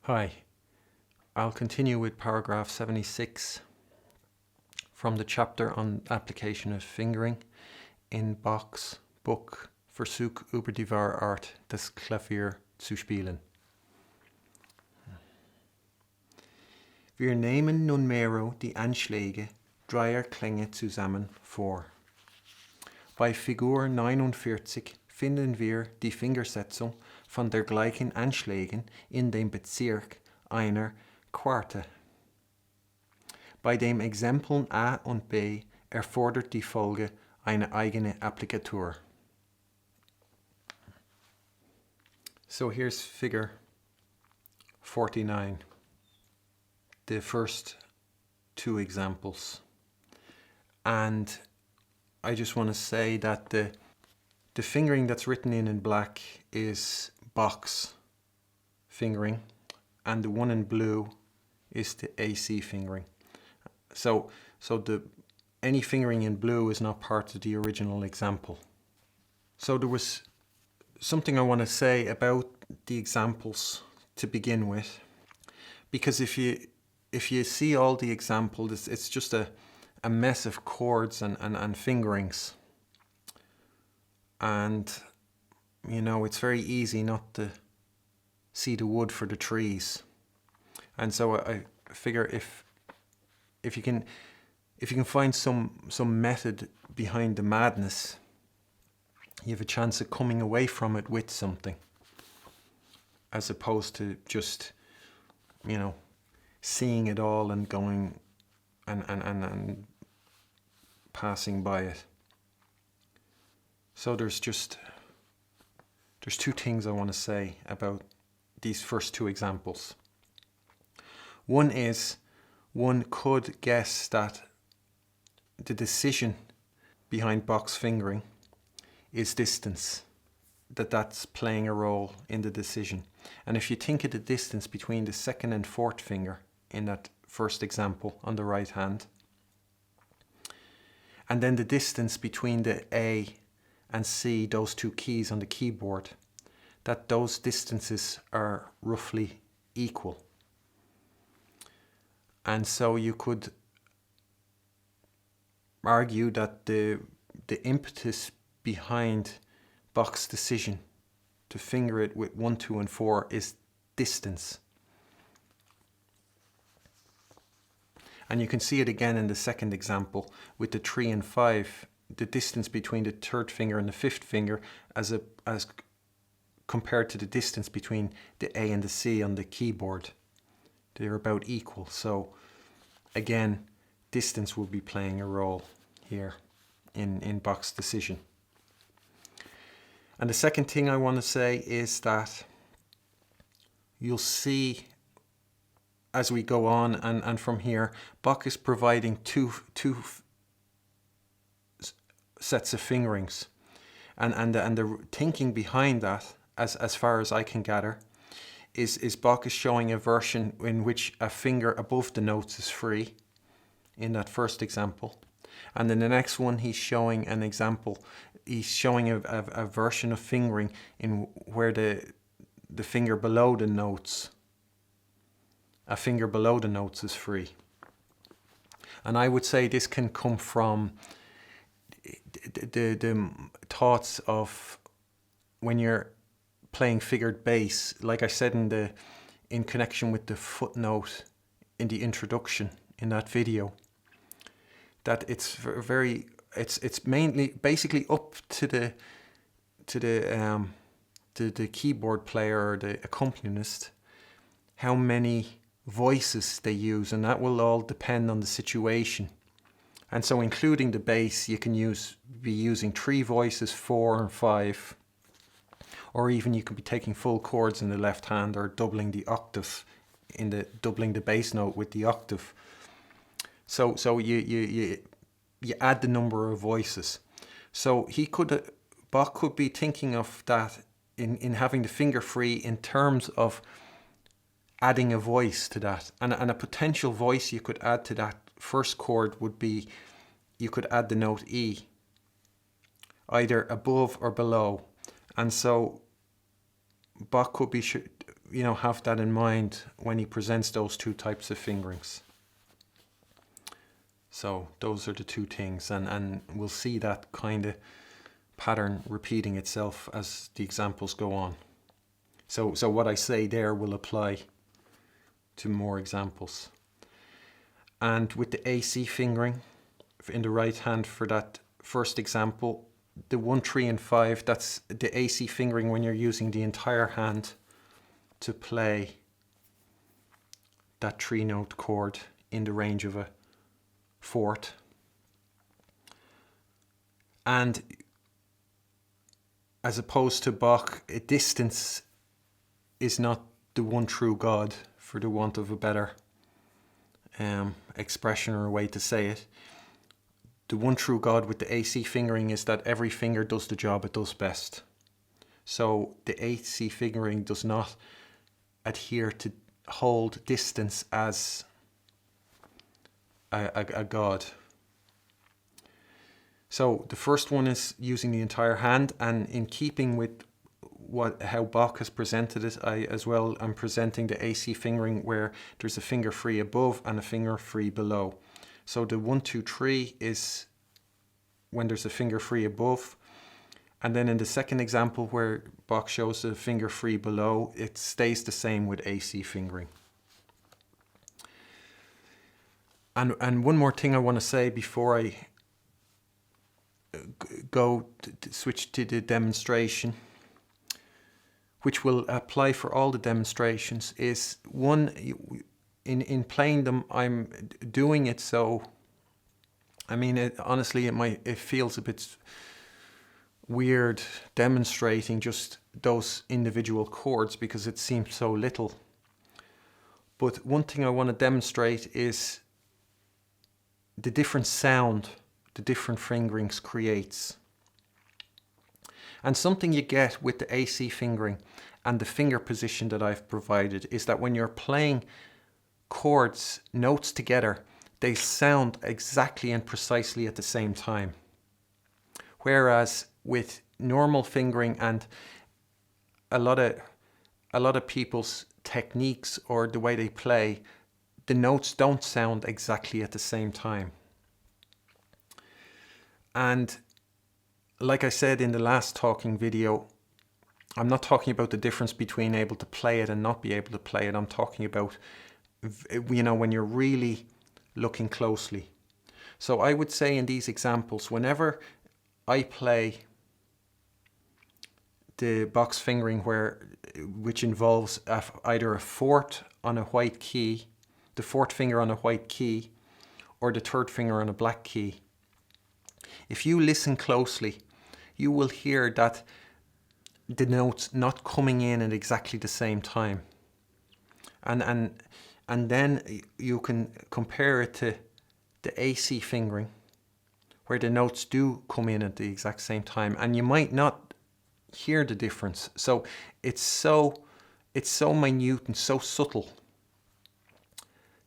Hi, I'll continue with paragraph 76 from the chapter on application of fingering in Bach's book Versuch über die wahre Art des Klavier zu spielen. Wir nehmen nunmehro die Anschläge dreier Klänge zusammen vor. Bei Figur 49 finden wir die Fingersetzung von dergleichen Anschlägen in dem Bezirk einer Quarte. Bei den Exempeln A und B erfordert die Folge eine eigene Applikatur. So here's figure 49, the first two examples. And I just want to say that the fingering that's written in black is Bach's fingering, and the one in blue is the AC fingering. So any fingering in blue is not part of the original example. So there was something I want to say about the examples to begin with, because if you see all the examples, it's just a mess of chords and fingerings. And, you know, it's very easy not to see the wood for the trees. And so I figure if you can find some method behind the madness, you have a chance of coming away from it with something, as opposed to just, you know, seeing it all and going and passing by it. So there's two things I want to say about these first two examples. One is, one could guess that the decision behind Bach's fingering is distance, that's playing a role in the decision. And if you think of the distance between the second and fourth finger in that first example on the right hand, and then the distance between the A and C, those two keys on the keyboard, that those distances are roughly equal. And so you could argue that the impetus behind Bach's decision to finger it with 1, 2, and 4 is distance. And you can see it again in the second example with the 3 and 5, the distance between the third finger and the fifth finger as compared to the distance between the A and the C on the keyboard. They're about equal. So again, distance will be playing a role here in Bach's decision. And the second thing I want to say is that you'll see as we go on and from here, Bach is providing two sets of fingerings. And the thinking behind that, as far as I can gather, is Bach is showing a version in which a finger above the notes is free in that first example. And in the next one, he's showing an example. He's showing a version of fingering in where the finger below the notes, a finger below the notes is free. And I would say this can come from the thoughts of when you're playing figured bass, like I said in connection with the footnote in the introduction in that video, that it's mainly basically up to the keyboard player or the accompanist how many voices they use, and that will all depend on the situation. And so including the bass, you can be using 3 voices, 4 and 5, or even you could be taking full chords in the left hand or doubling the octave doubling the bass note with the octave. So you add the number of voices. So Bach could be thinking of that in having the finger free in terms of adding a voice to that. And a potential voice you could add to that first chord would be, you could add the note E, either above or below. And so Bach could be have that in mind when he presents those two types of fingerings. So those are the two things, and we'll see that kind of pattern repeating itself as the examples go on. So what I say there will apply to more examples. And with the AC fingering in the right hand for that first example, the 1, 3 and 5, that's the AC fingering when you're using the entire hand to play that 3-note chord in the range of a fourth. And as opposed to Bach, a distance is not the one true God, for the want of a better expression or a way to say it. The one true God with the AC fingering is that every finger does the job it does best. So the AC fingering does not adhere to hold distance as a God. So the first one is using the entire hand, and in keeping with how Bach has presented it, I'm presenting the AC fingering where there's a finger free above and a finger free below. So the 1, 2, 3 is when there's a finger free above, and then in the second example where Bach shows the finger free below, it stays the same with AC fingering. And one more thing I want to say before I go to switch to the demonstration, which will apply for all the demonstrations, is one, in playing them, I'm doing it so, honestly, it feels a bit weird demonstrating just those individual chords because it seems so little. But one thing I want to demonstrate is the different sound the different fingerings creates. And something you get with the AC fingering and the finger position that I've provided is that when you're playing chords, notes together, they sound exactly and precisely at the same time. Whereas with normal fingering and a lot of people's techniques or the way they play, the notes don't sound exactly at the same time. And like I said in the last talking video, I'm not talking about the difference between able to play it and not be able to play it. I'm talking about, when you're really looking closely. So I would say in these examples, whenever I play the box fingering which involves either a fourth on a white key, the fourth finger on a white key, or the third finger on a black key, if you listen closely, you will hear that the notes not coming in at exactly the same time. And then you can compare it to the AC fingering, where the notes do come in at the exact same time, and you might not hear the difference. So it's so minute and so subtle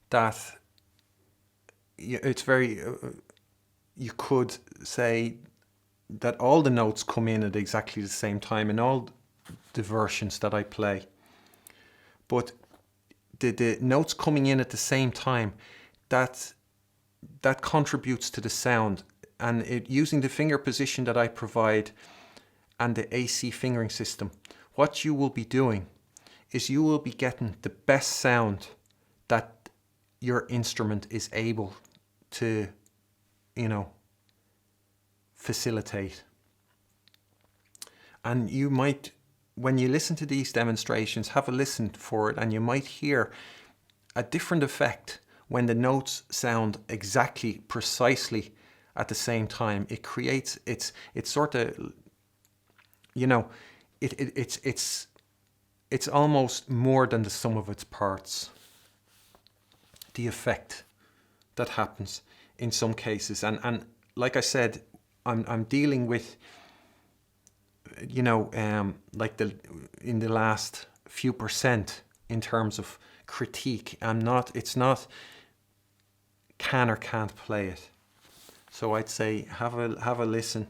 that it's very you could say that all the notes come in at exactly the same time in all the versions that I play. But the notes coming in at the same time, that contributes to the sound. And using the finger position that I provide and the AC fingering system, what you will be doing is you will be getting the best sound that your instrument is able to, facilitate. And you might, when you listen to these demonstrations, have a listen for it, and you might hear a different effect when the notes sound exactly, precisely at the same time. It creates, it's sort of, it's almost more than the sum of its parts. The effect that happens in some cases, and like I said, I'm dealing with, like in the last few percent in terms of critique. It's not can or can't play it. So I'd say have a listen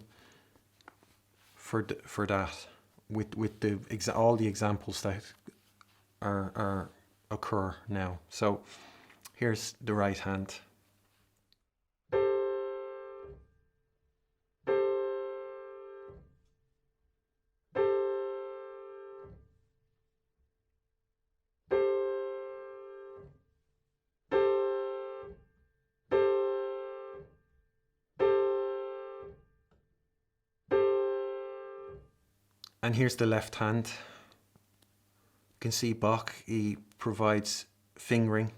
for that with all the examples occur now. So here's the right hand. And here's the left hand. You can see Bach, he provides fingering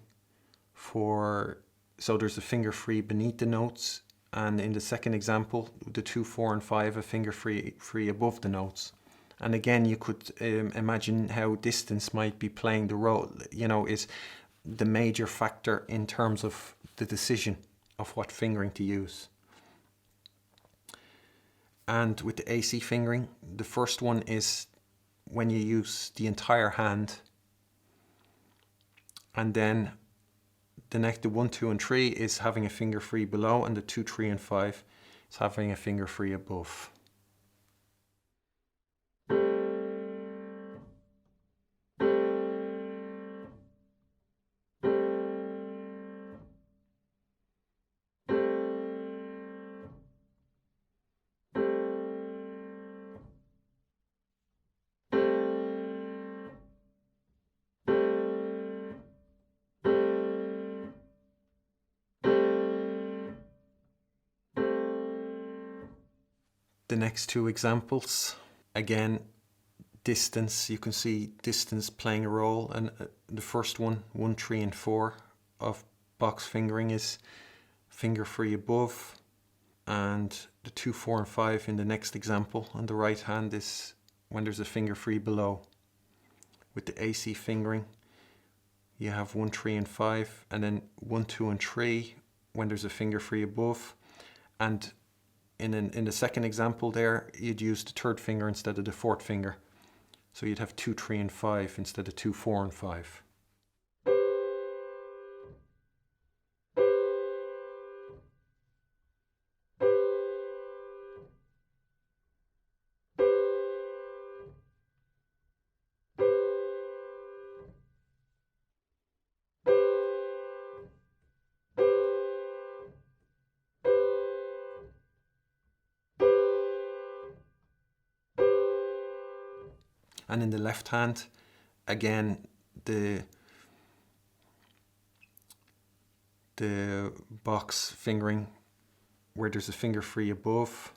so there's a finger free beneath the notes, and in the second example, the 2, 4 and 5, a finger free above the notes. And again, you could imagine how distance might be playing the role, is the major factor in terms of the decision of what fingering to use. And with the AC fingering, the first one is when you use the entire hand, and then the 1, 2 and 3 is having a finger free below, and the 2, 3 and 5 is having a finger free above. The next two examples, again, distance, you can see distance playing a role, and the first one, 1, 3 and 4 of Bach's fingering is finger free above, and the 2, 4 and 5 in the next example on the right hand is when there's a finger free below. With the AC fingering, you have 1, 3 and 5, and then 1, 2 and 3 when there's a finger free above, and in the second example there, you'd use the third finger instead of the fourth finger. So you'd have 2, 3 and 5 instead of 2, 4 and 5. And in the left hand, again, the box fingering where there's a finger free above,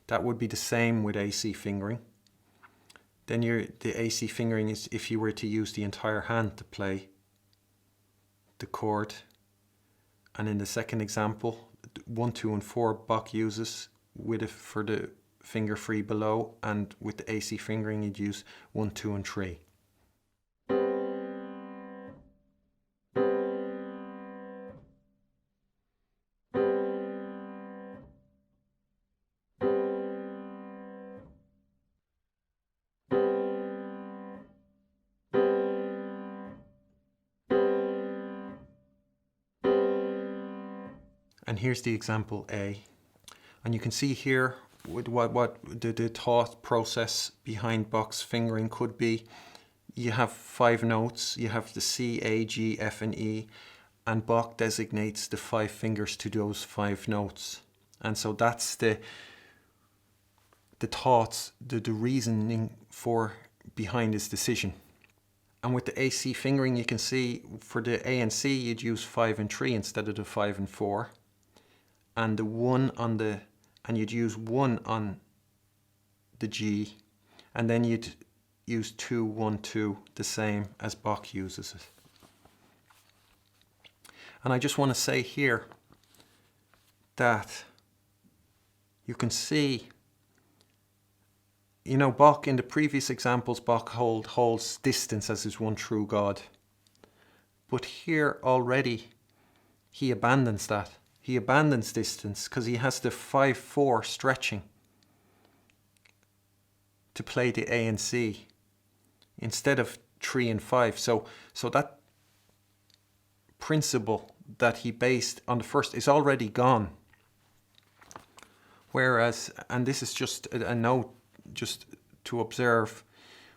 that would be the same with AC fingering. Then the AC fingering is if you were to use the entire hand to play the chord. And in the second example, 1, 2 and 4 Bach uses for the finger free below, and with the AC fingering you'd use 1, 2 and 3. And here's the example A, and you can see here with what the thought process behind Bach's fingering could be. You have 5 notes, you have the C, A, G, F and E, and Bach designates the 5 fingers to those 5 notes. And so that's the thoughts, the reasoning behind his decision. And with the AC fingering, you can see for the A and C you'd use 5 and 3 instead of the 5 and 4. And the 1 on and you'd use 1 on the G, and then you'd use 2, 1, 2, the same as Bach uses it. And I just want to say here that you can see, Bach, in the previous examples, Bach holds distance as his one true God. But here already, he abandons that. He abandons distance because he has the 5-4 stretching to play the A and C instead of 3 and 5. So that principle that he based on the first is already gone. Whereas, and this is just a note just to observe,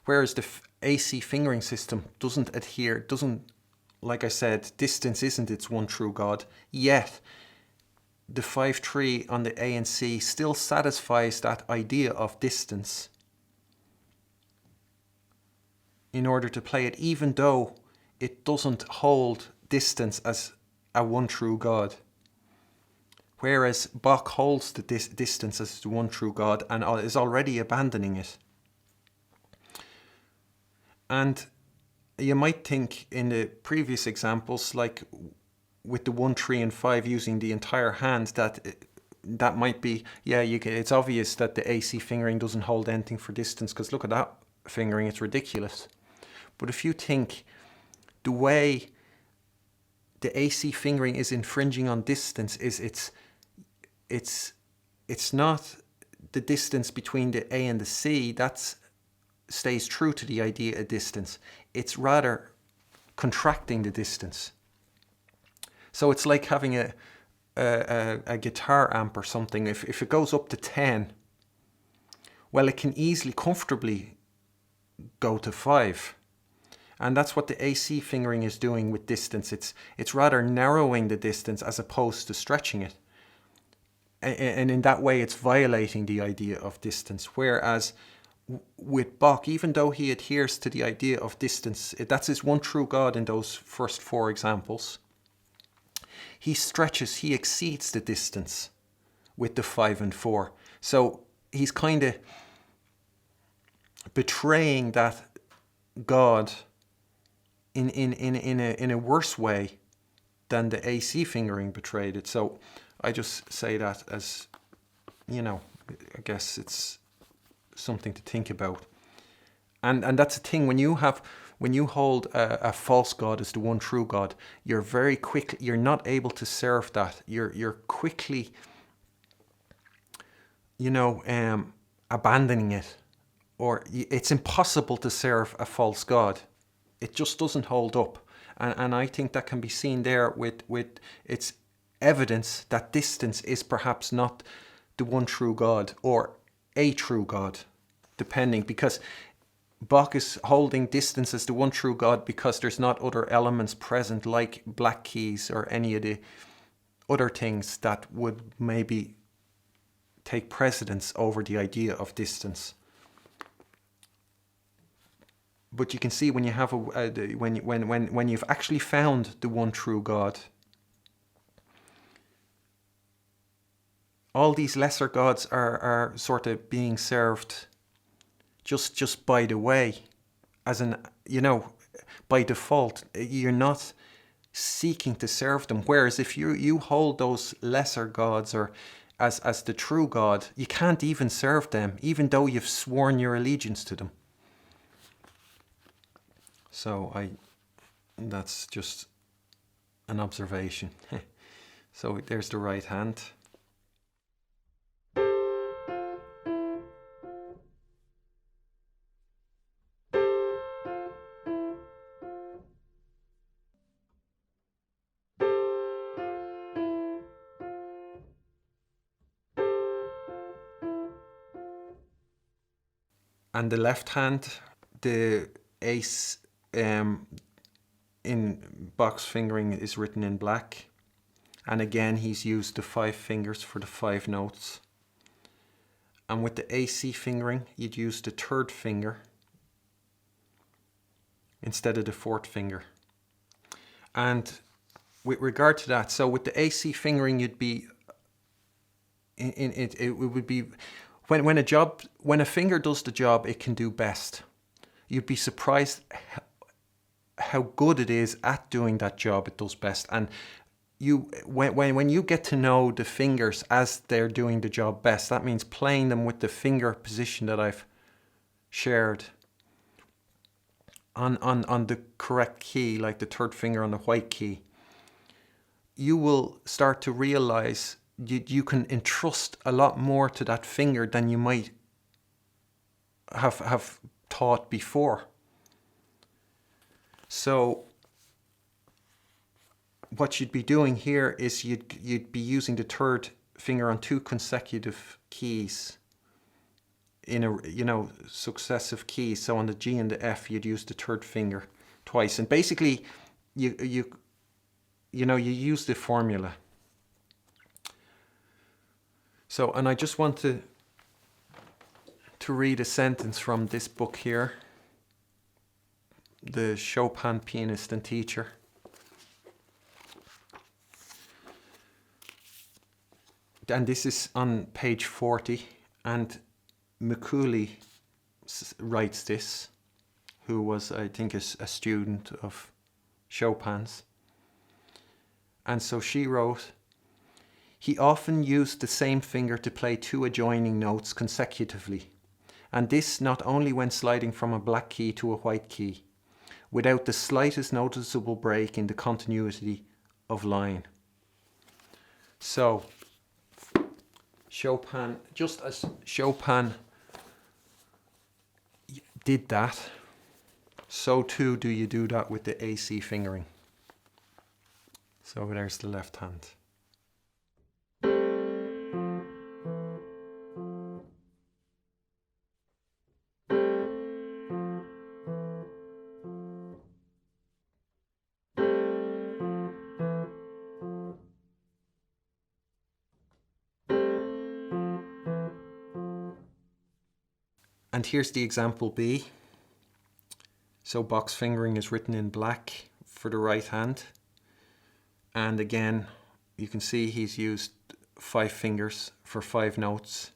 Whereas the AC fingering system doesn't adhere, like I said, distance isn't its one true God, yet the 5-3 on the A and C still satisfies that idea of distance in order to play it, even though it doesn't hold distance as a one true God. Whereas Bach holds the distance as the one true God and is already abandoning it. And you might think in the previous examples, like with the 1, 3 and 5 using the entire hand, that might be, yeah, it's obvious that the AC fingering doesn't hold anything for distance, because look at that fingering, it's ridiculous. But if you think the way the AC fingering is infringing on distance is it's not the distance between the A and the C that stays true to the idea of distance. It's rather contracting the distance. So it's like having a guitar amp or something. If it goes up to 10, well, it can easily, comfortably go to 5. And that's what the AC fingering is doing with distance. It's rather narrowing the distance as opposed to stretching it. And in that way, it's violating the idea of distance. Whereas with Bach, even though he adheres to the idea of distance, that's his one true God in those first 4 examples, he stretches, he exceeds the distance with the 5 and 4. So he's kind of betraying that God in a worse way than the AC fingering betrayed it. So I just say that as, I guess it's something to think about. And that's the thing, when you hold a false God as the one true God, you're not able to serve that. You're quickly, abandoning it, or it's impossible to serve a false God. It just doesn't hold up. And I think that can be seen there with its evidence that distance is perhaps not the one true God or a true God, depending, because Bach is holding distance as the one true God because there's not other elements present like black keys or any of the other things that would maybe take precedence over the idea of distance. But you can see when you have when you've actually found the one true God, all these lesser gods are sort of being served just by the way, as an, by default. You're not seeking to serve them. Whereas if you hold those lesser gods or as the true God, you can't even serve them, even though you've sworn your allegiance to them. So that's just an observation. So there's the right hand. And the left hand, the ace in Bach's fingering is written in black. And again, he's used the 5 fingers for the 5 notes. And with the AC fingering, you'd use the 3rd finger instead of the 4th finger. And with regard to that, so with the AC fingering, you'd be it would be when a finger does the job it can do best. You'd be surprised how good it is at doing that job it does best. And when you get to know the fingers as they're doing the job best, that means playing them with the finger position that I've shared on the correct key, like the 3rd finger on the white key, you will start to realize you can entrust a lot more to that finger than you might have thought before. So what you'd be doing here is you'd be using the 3rd finger on 2 consecutive keys in a, successive keys. So on the G and the F, you'd use the third finger twice. And basically, you use the formula. So, and I just want to read a sentence from this book here, The Chopin Pianist and Teacher. And this is on page 40, and Mikuli writes this, who was, I think, a student of Chopin's. And so she wrote, "He often used the same finger to play two adjoining notes consecutively, and this not only when sliding from a black key to a white key, without the slightest noticeable break in the continuity of line." So, Chopin, just as Chopin did that, so too do you do that with the AC fingering. So there's the left hand. And here's the example B. So Bach's fingering is written in black for the right hand. And again, you can see he's used 5 fingers for 5 notes.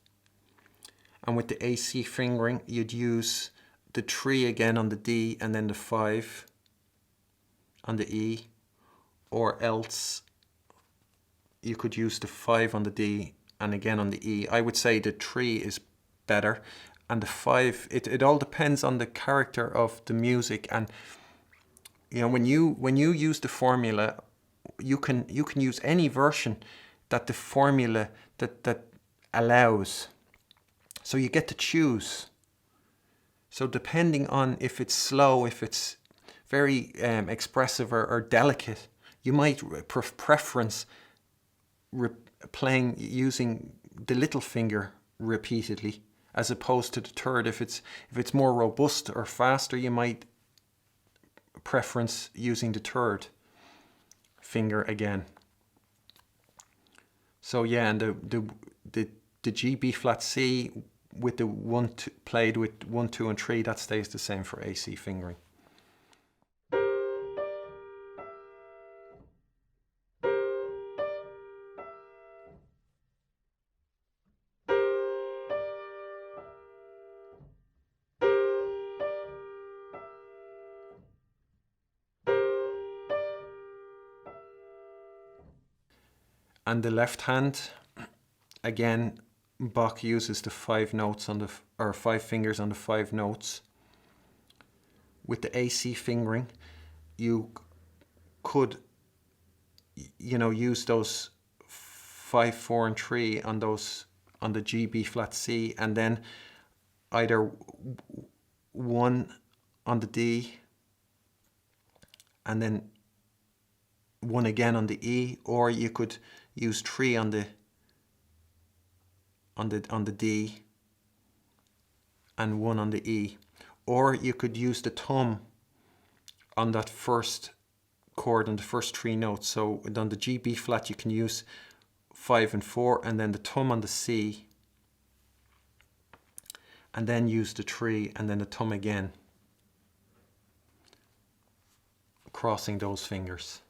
And with the AC fingering, you'd use the 3 again on the D and then the 5 on the E. Or else you could use the 5 on the D and again on the E. I would say the 3 is better. And the 5, it all depends on the character of the music. And when you use the formula, you can use any version that the formula that allows. So you get to choose. So depending on if it's slow, if it's very expressive or delicate, you might preference playing using the little finger repeatedly, as opposed to the third. If it's more robust or faster, you might preference using the third finger again. So yeah, and the G, B flat, C with the 1, 2, played with 1, 2 and 3, that stays the same for AC fingering. And the left hand, again, Bach uses the 5 notes on or 5 fingers on the 5 notes. With the AC fingering, you could, use those 5, 4, and 3 on the G, B flat, C, and then either 1 on the D, and then 1 again on the E, or you could use 3 on the D and 1 on the E. Or you could use the thumb on that first chord on the first 3 notes. So on the G, B flat, you can use 5 and 4, and then the thumb on the C, and then use the 3 and then the thumb again, crossing those fingers.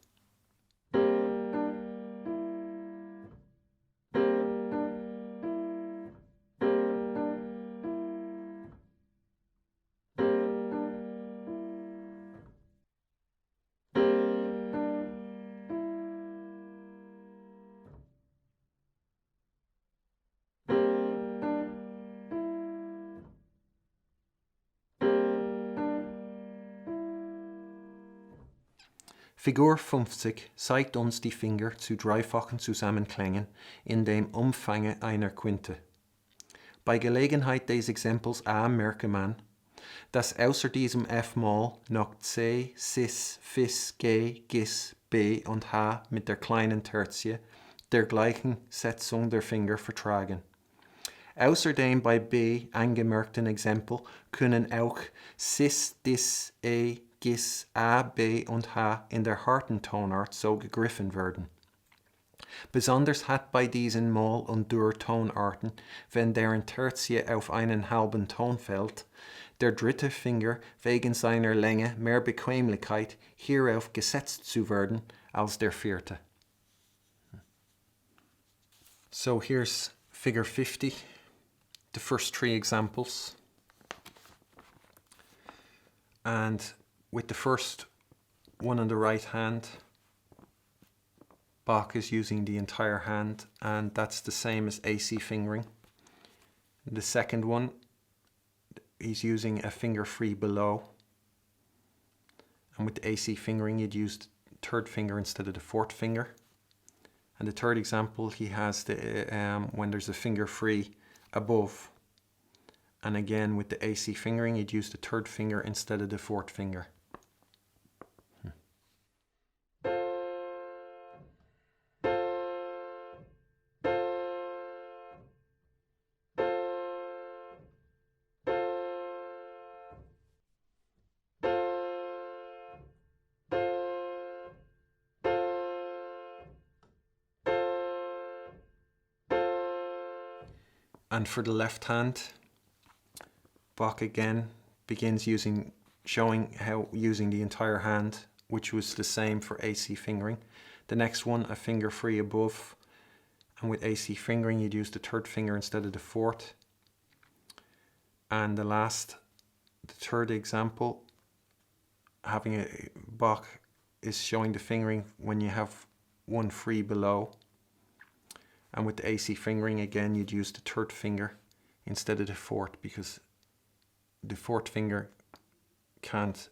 Figur 50 zeigt uns die Finger zu dreifachen Zusammenklängen in dem Umfange einer Quinte. Bei Gelegenheit des Exempels A merke man, dass außer diesem F-Moll noch C, Cis, Fis, G, Gis, B und H mit der kleinen Tertie der gleichen Setzung der Finger vertragen. Außerdem bei B angemerkten Exempel können auch cis, dis, gis, a, b und h in der harten Tonart so gegriffen werden. Besonders hat bei diesen Moll- und Dur-Tonarten, wenn deren Tertie auf einen halben Ton fällt, der dritte Finger wegen seiner Länge mehr Bequemlichkeit, hierauf gesetzt zu werden, als der vierte. So here's figure 50, the first 3 examples. And with the first one on the right hand, Bach is using the entire hand, and that's the same as AC fingering. The second one, he's using a finger free below. And with the AC fingering, you'd use the third finger instead of the fourth finger. And the third example, he has the when there's a finger free above. And again, with the AC fingering, you'd use the third finger instead of the fourth finger. And for the left hand, Bach again begins showing how using the entire hand, which was the same for AC fingering. The next one, a finger free above, and with AC fingering you'd use the third finger instead of the fourth. And the third example, Bach is showing the fingering when you have one free below. And with the AC fingering again, you'd use the third finger instead of the fourth, because the fourth finger can't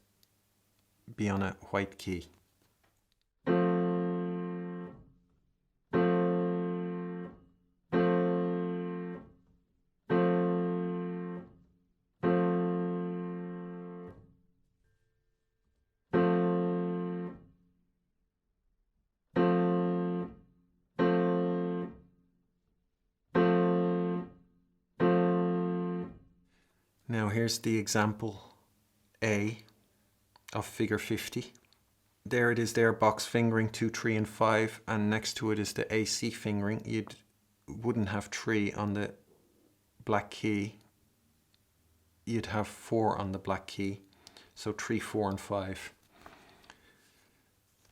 be on a white key. Now here's the example A of figure 50. There it is there, Bach's fingering 2, 3 and 5, and next to it is the AC fingering. You wouldn't have 3 on the black key, you'd have 4 on the black key. So 3, 4 and 5.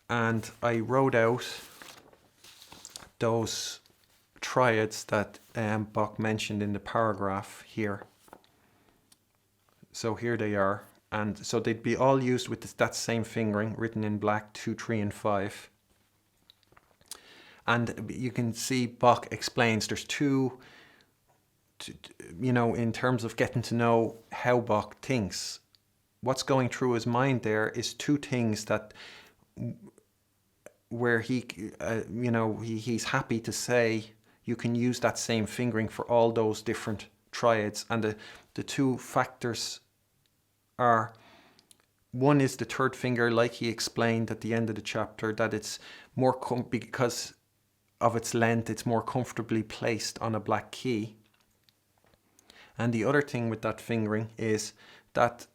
And I wrote out those triads that Bach mentioned in the paragraph here. So here they are, and so they'd be all used with that same fingering, written in black, 2, 3 and 5. And you can see Bach explains there's two, in terms of getting to know how Bach thinks, what's going through his mind there is 2 things that where he's happy to say you can use that same fingering for all those different triads. And the 2 factors are, one is the third finger, like he explained at the end of the chapter, that it's more because of its length, it's more comfortably placed on a black key. And the other thing with that fingering is that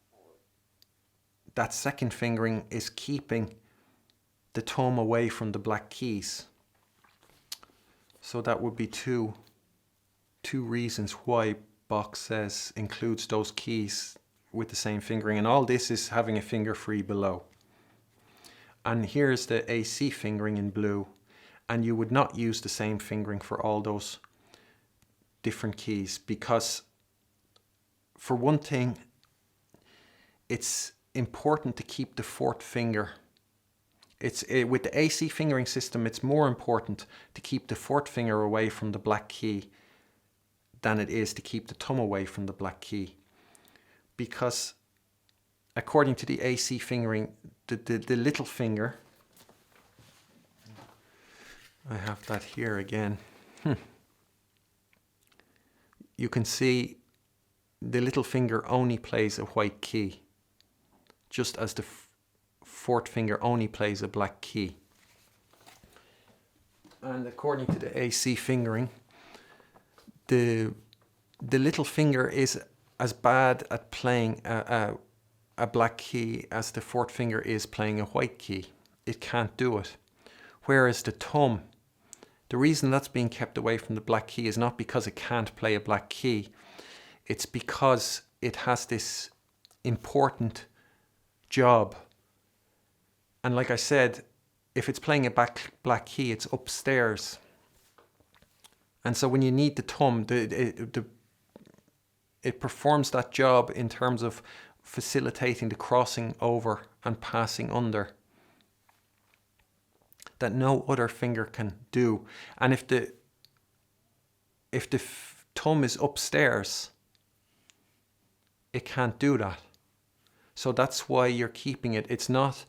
that second fingering is keeping the thumb away from the black keys. So that would be two reasons why Bach says includes those keys with the same fingering, and all this is having a finger free below. And here's the AC fingering in blue, and you would not use the same fingering for all those different keys, because for one thing, it's important to keep the fourth finger. With the AC fingering system, it's more important to keep the fourth finger away from the black key than it is to keep the thumb away from the black key. Because according to the AC fingering, the little finger, I have that here again, you can see the little finger only plays a white key, just as the fourth finger only plays a black key. And according to the AC fingering, the the little finger is as bad at playing a black key as the fourth finger is playing a white key. It can't do it. Whereas the thumb, the reason that's being kept away from the black key is not because it can't play a black key. It's because it has this important job. And like I said, if it's playing a black key, it's upstairs. And so when you need the thumb, it performs that job in terms of facilitating the crossing over and passing under that no other finger can do. And if the thumb is upstairs, it can't do that. So that's why you're keeping it. It's not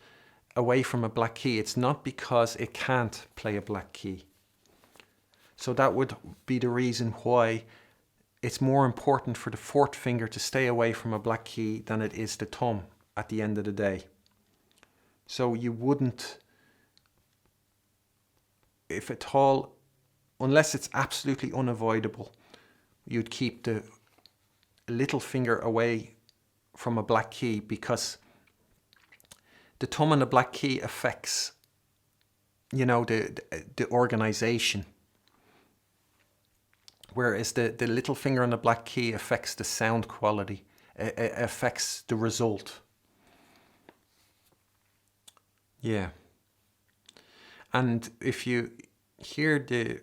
away from a black key. It's not because it can't play a black key. So that would be the reason why it's more important for the fourth finger to stay away from a black key than it is the thumb at the end of the day. So you wouldn't, if at all, unless it's absolutely unavoidable, you'd keep the little finger away from a black key, because the thumb on the black key affects, you know, the organization. Whereas the little finger on the black key affects the sound quality, affects the result. Yeah. And if you hear the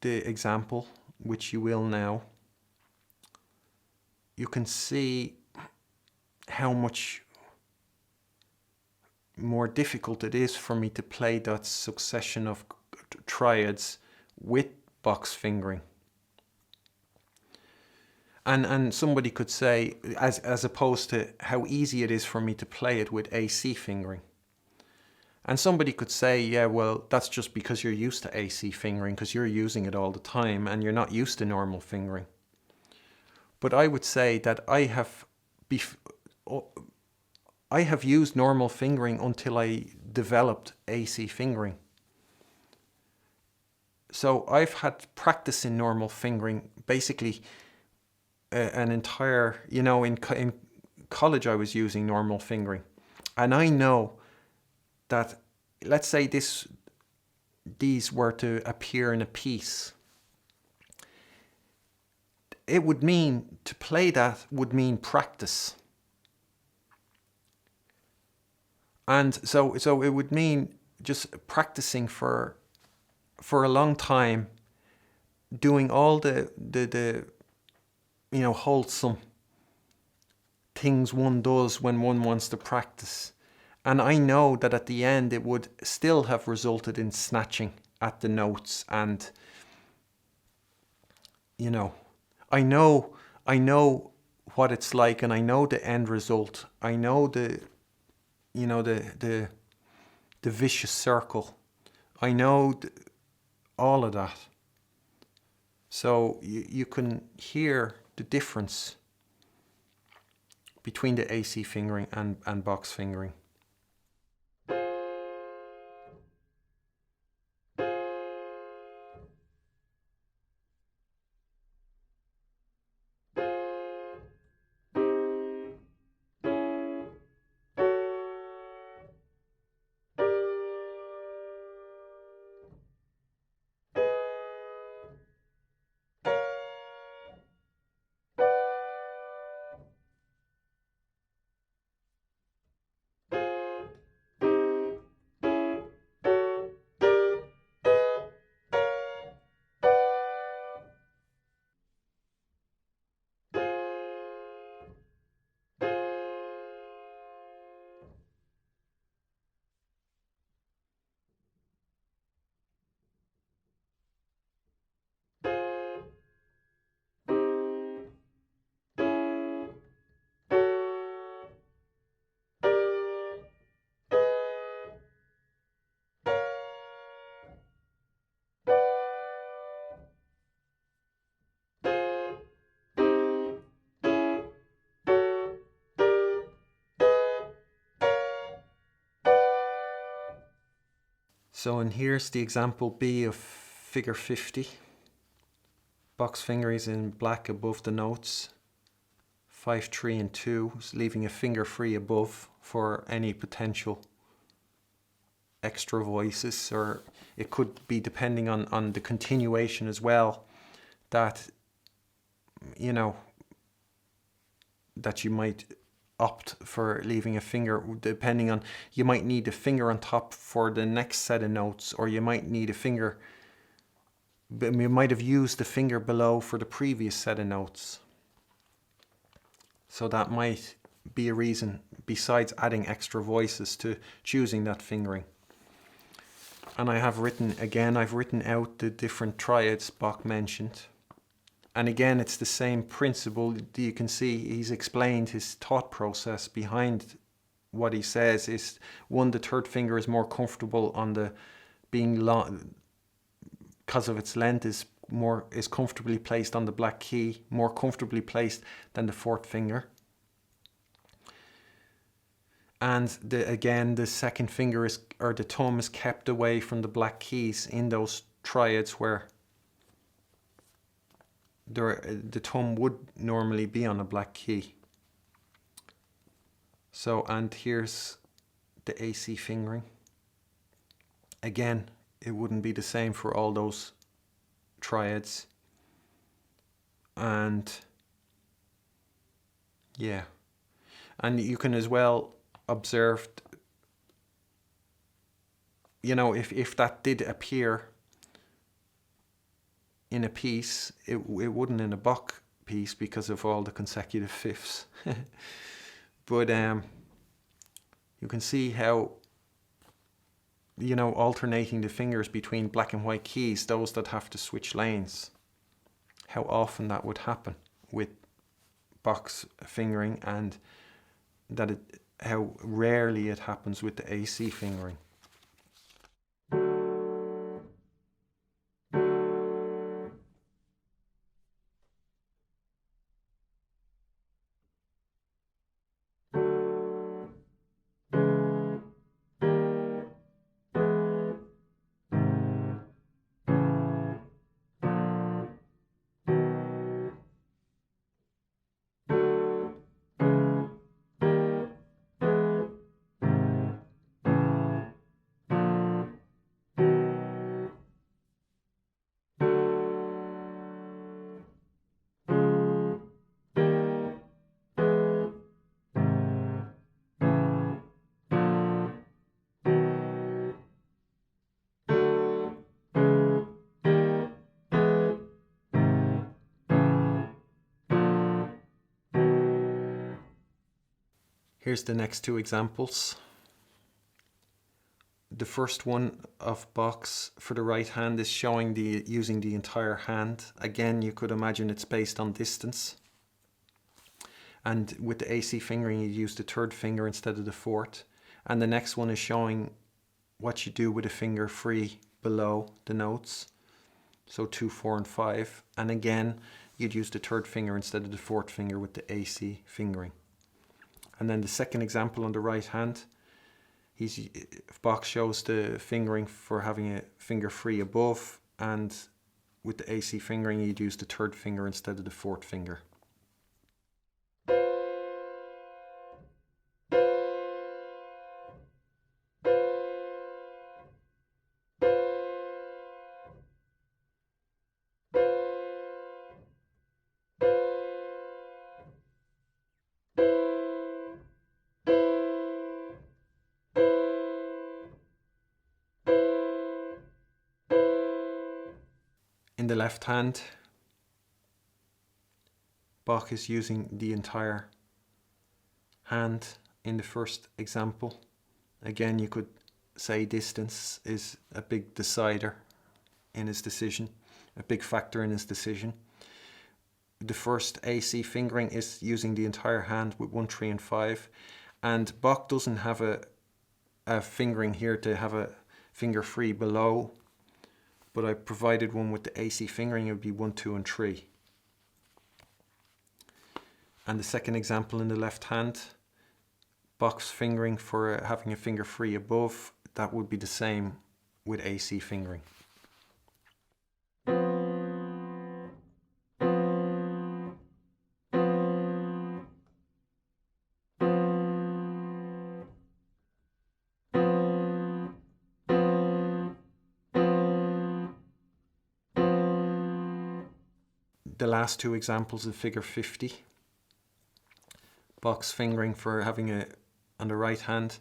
example, which you will now, you can see how much more difficult it is for me to play that succession of triads with box fingering. And somebody could say, as opposed to how easy it is for me to play it with AC fingering. And somebody could say, yeah, well, that's just because you're used to AC fingering, because you're using it all the time and you're not used to normal fingering. But I would say that I have used normal fingering until I developed AC fingering. So I've had practice in normal fingering, basically an entire, you know, in college I was using normal fingering. And I know that, let's say these were to appear in a piece. It would mean, to play that would mean practice. And so it would mean just practicing for a long time, doing all the you know, wholesome things one does when one wants to practice. And I know that at the end it would still have resulted in snatching at the notes, and you know, I know what it's like, and I know the end result. I know the vicious circle. I know all of that. So you can hear the difference between the AC fingering and box fingering. So, and here's the example B of figure 50. Bach's fingering is in black above the notes, 5, 3 and 2, leaving a finger free above for any potential extra voices, or it could be depending on the continuation as well, that you know that you might opt for leaving a finger, depending on, you might need a finger on top for the next set of notes, or you might need a finger, you might have used the finger below for the previous set of notes. So that might be a reason, besides adding extra voices, to choosing that fingering. And I have written, again, I've written out the different triads Bach mentioned. And again, it's the same principle. You can see he's explained his thought process behind what he says is, one, the third finger is more comfortable on the being long, because of its length is comfortably placed on the black key, more comfortably placed than the fourth finger. And again, the second finger is, or the thumb is kept away from the black keys in those triads where the thumb would normally be on a black key. So, and here's the AC fingering. Again, it wouldn't be the same for all those triads. And yeah, and you can as well observe, you know, if that did appear in a piece, it wouldn't in a Bach piece because of all the consecutive fifths. But you can see how, you know, alternating the fingers between black and white keys, those that have to switch lanes, how often that would happen with Bach's fingering, and that how rarely it happens with the AC fingering. Here's the next two examples. The first one of Bach's for the right hand is showing using the entire hand. Again, you could imagine it's based on distance. And with the AC fingering, you use the third finger instead of the fourth. And the next one is showing what you do with a finger free below the notes. So 2, 4, and 5. And again, you'd use the third finger instead of the fourth finger with the AC fingering. And then the second example on the right hand, Bach shows the fingering for having a finger free above, and with the AC fingering you'd use the third finger instead of the fourth finger. In the left hand, Bach is using the entire hand in the first example. Again, you could say distance is a big decider in his decision, a big factor in his decision. The first AC fingering is using the entire hand with 1, 3, and 5. And Bach doesn't have a fingering here to have a finger free below, but I provided one with the AC fingering. It would be 1, 2, and 3. And the second example in the left hand, Bach's fingering for having a finger free above, that would be the same with AC fingering. the last two examples of figure 50. Bach's fingering for having on the right hand,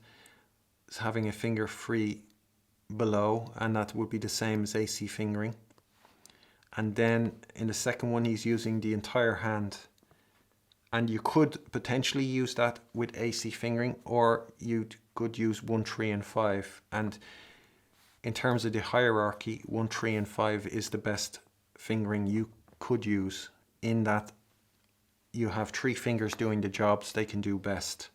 is having a finger free below, and that would be the same as AC fingering. And then in the second one, he's using the entire hand. And you could potentially use that with AC fingering, or you could use 1, 3, and 5. And in terms of the hierarchy, 1, 3, and 5 is the best fingering you could use, in that you have 3 fingers doing the jobs they can do best.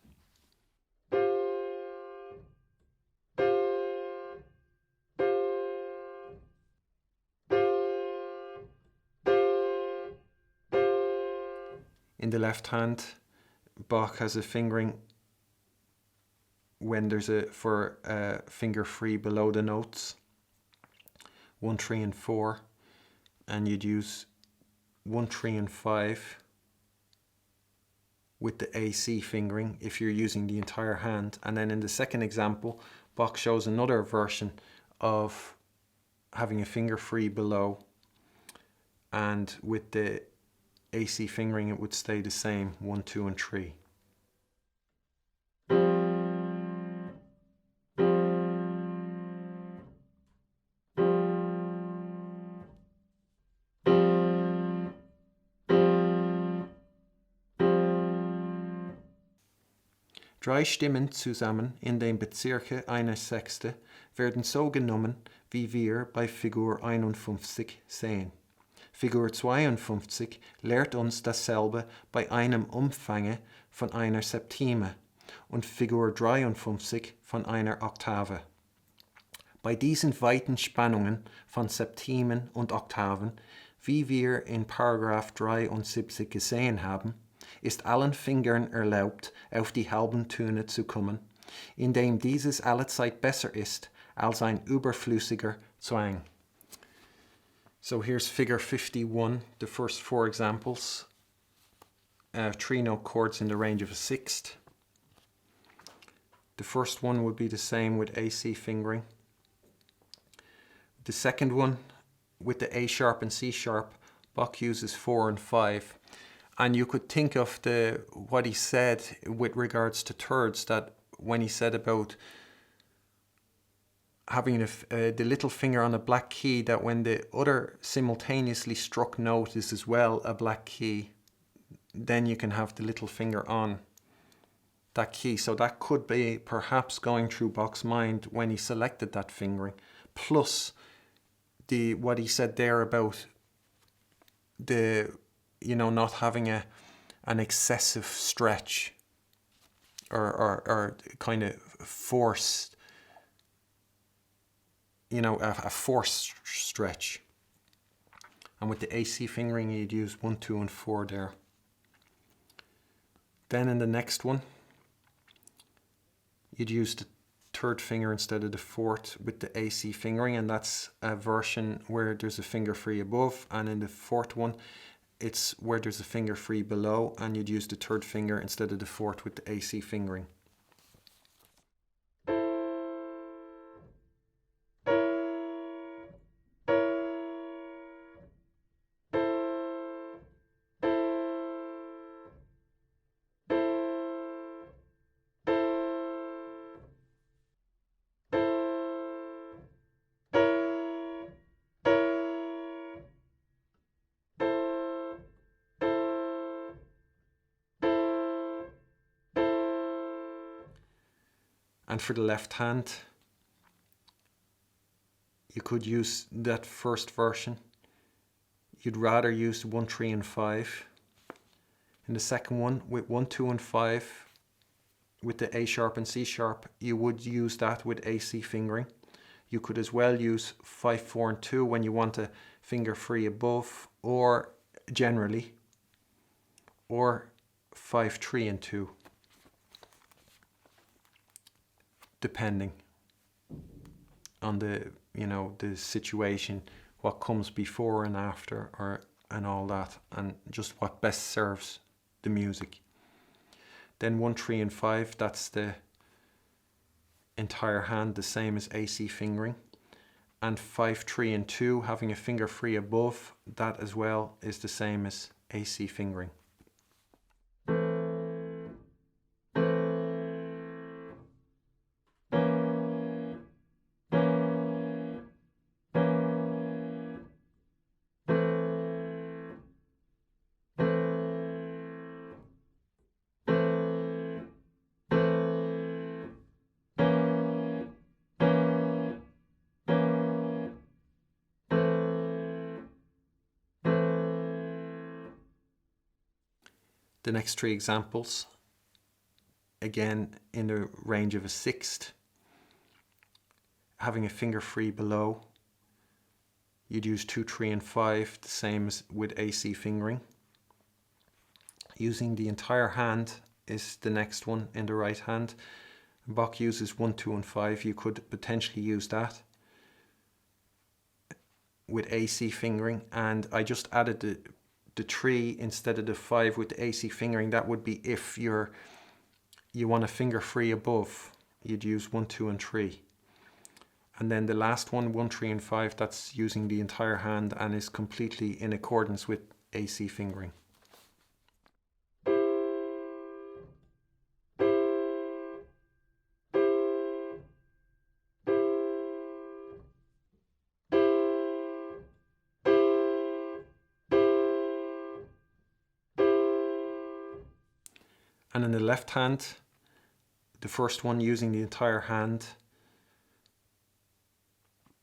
In the left hand, Bach has a fingering when there's a finger free below the notes, 1, 3, and 4, and you'd use 1, 3, and 5 with the AC fingering if you're using the entire hand. And then in the second example, Bach shows another version of having a finger free below, and with the AC fingering it would stay the same, 1, 2, and 3. Drei Stimmen zusammen in dem Bezirke einer Sechste werden so genommen, wie wir bei Figur 51 sehen. Figur 52 lehrt uns dasselbe bei einem Umfange von einer Septime und Figur 53 von einer Oktave. Bei diesen weiten Spannungen von Septimen und Oktaven, wie wir in Paragraph 73 gesehen haben, ist allen Fingern erlaubt, auf die halben Töne zu kommen, indem dieses allezeit besser ist als ein überflüssiger Zwang. So here's figure 51, the first 4 examples. 3-note chords in the range of a sixth. The first one would be the same with AC fingering. The second one, with the A sharp and C sharp, Bach uses 4 and 5. And you could think of what he said with regards to thirds, that when he said about having the little finger on a black key, that when the other simultaneously struck note is as well a black key, then you can have the little finger on that key. So that could be perhaps going through Bach's mind when he selected that fingering. Plus what he said there about not having an excessive stretch or kind of forced, a forced stretch. And with the AC fingering, you'd use 1, 2, and 4 there. Then in the next one, you'd use the third finger instead of the fourth with the AC fingering, and that's a version where there's a finger free above, and in the fourth one, it's where there's a finger free below, and you'd use the third finger instead of the fourth with the AC fingering. And for the left hand, you could use that first version. You'd rather use 1, 3, and 5. In the second one, with 1, 2, and 5, with the A sharp and C sharp, you would use that with AC fingering. You could as well use 5, 4, and 2 when you want a finger free above, or generally, or 5, 3, and 2. Depending on the situation, what comes before and after, and all that, and just what best serves the music. Then 1, 3, and 5, that's the entire hand, the same as AC fingering. and 5, 3 and 2, having a finger free above, that as well is the same as AC fingering. The next 3 examples, again in the range of a sixth, having a finger free below, you'd use 2, 3 and 5, the same as with AC fingering. Using the entire hand is the next one in the right hand. Bach uses 1, 2 and 5, you could potentially use that with AC fingering, and I just added the 3 instead of the 5 with the AC fingering. That would be if you want a finger free above, you'd use 1, 2 and 3. And then the last one, 1, 3 and 5, that's using the entire hand and is completely in accordance with AC fingering. And in the left hand, the first one using the entire hand,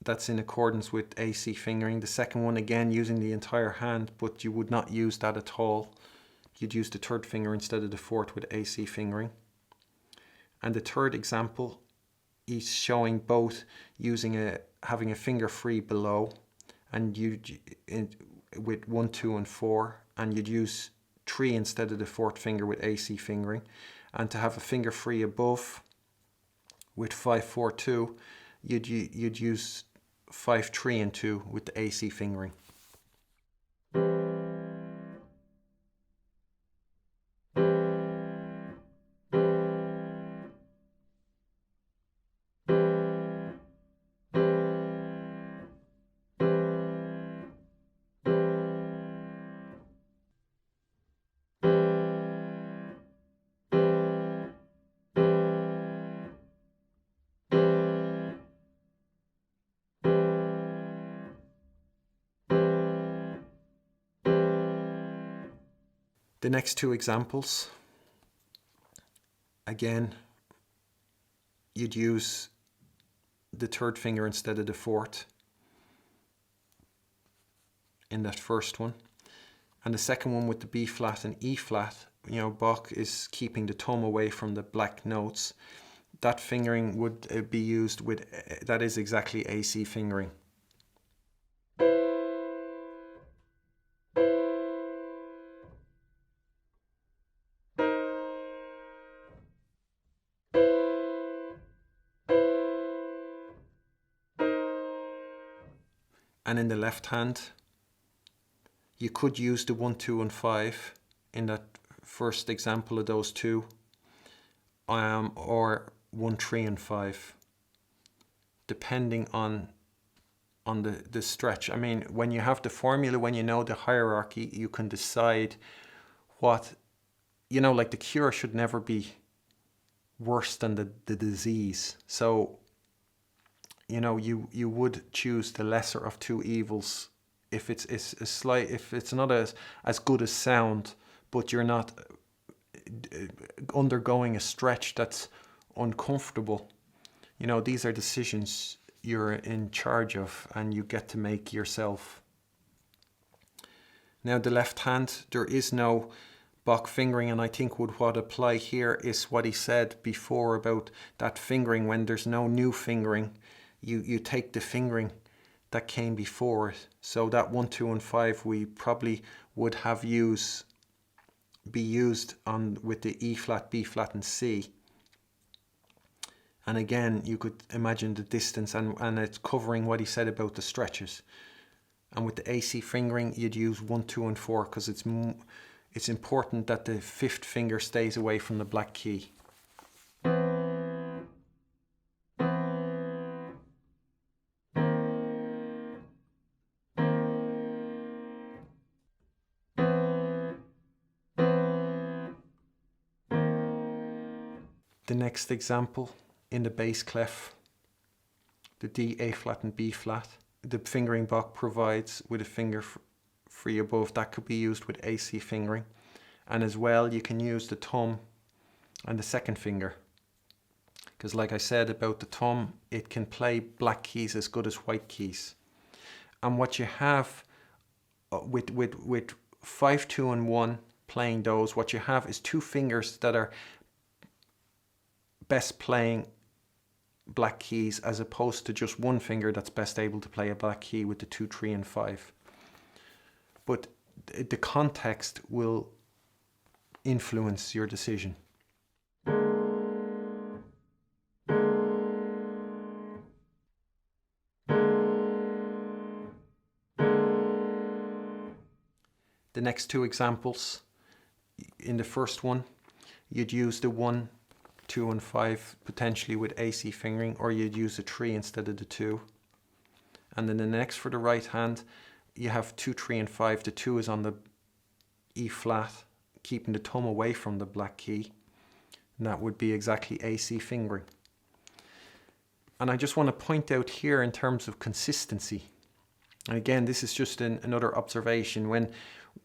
that's in accordance with AC fingering. The second one again using the entire hand, but you would not use that at all. You'd use the third finger instead of the fourth with AC fingering. And the third example is showing both using having a finger free below, and with 1, 2 and 4, and you'd use 3 instead of the fourth finger with AC fingering, and to have a finger free above with 5, 4, 2, you'd use 5, 3 and 2 with the AC fingering. The next 2 examples, again, you'd use the third finger instead of the fourth in that first one. And the second one with the B flat and E flat, Bach is keeping the thumb away from the black notes. That fingering would be used with, that is exactly AC fingering. And in the left hand, you could use the 1, 2 and 5 in that first example of those 2, or 1, 3 and 5, depending on the stretch. I mean, when you have the formula, when you know the hierarchy, you can decide what, like the cure should never be worse than the disease. So you would choose the lesser of 2 evils if it's not as good as sound, but you're not undergoing a stretch that's uncomfortable. These are decisions you're in charge of and you get to make yourself. Now the left hand, there is no Bach fingering, and I think what apply here is what he said before about that fingering. When there's no new fingering, you take the fingering that came before it. So that 1, 2 and 5 we probably would have be used with the E flat, B flat and C. And again, you could imagine the distance and it's covering what he said about the stretches. And with the AC fingering, you'd use 1, 2 and 4 because it's important that the 5th finger stays away from the black key. The next example in the bass clef, the D, A flat and B flat, the fingering Bach provides with a finger free above. That could be used with AC fingering. And as well, you can use the thumb and the second finger. Because like I said about the thumb, it can play black keys as good as white keys. And what you have with 5, 2 and 1 playing those, what you have is two fingers that are best playing black keys, as opposed to just one finger that's best able to play a black key with the 2, 3 and 5. But the context will influence your decision. The next two examples, in the first one, you'd use the 1, 2 and 5 potentially with AC fingering, or you'd use a 3 instead of the 2. And then the next, for the right hand, you have 2, 3 and 5. The 2 is on the E flat, keeping the thumb away from the black key. And that would be exactly AC fingering. And I just want to point out here in terms of consistency, and again, this is just another observation,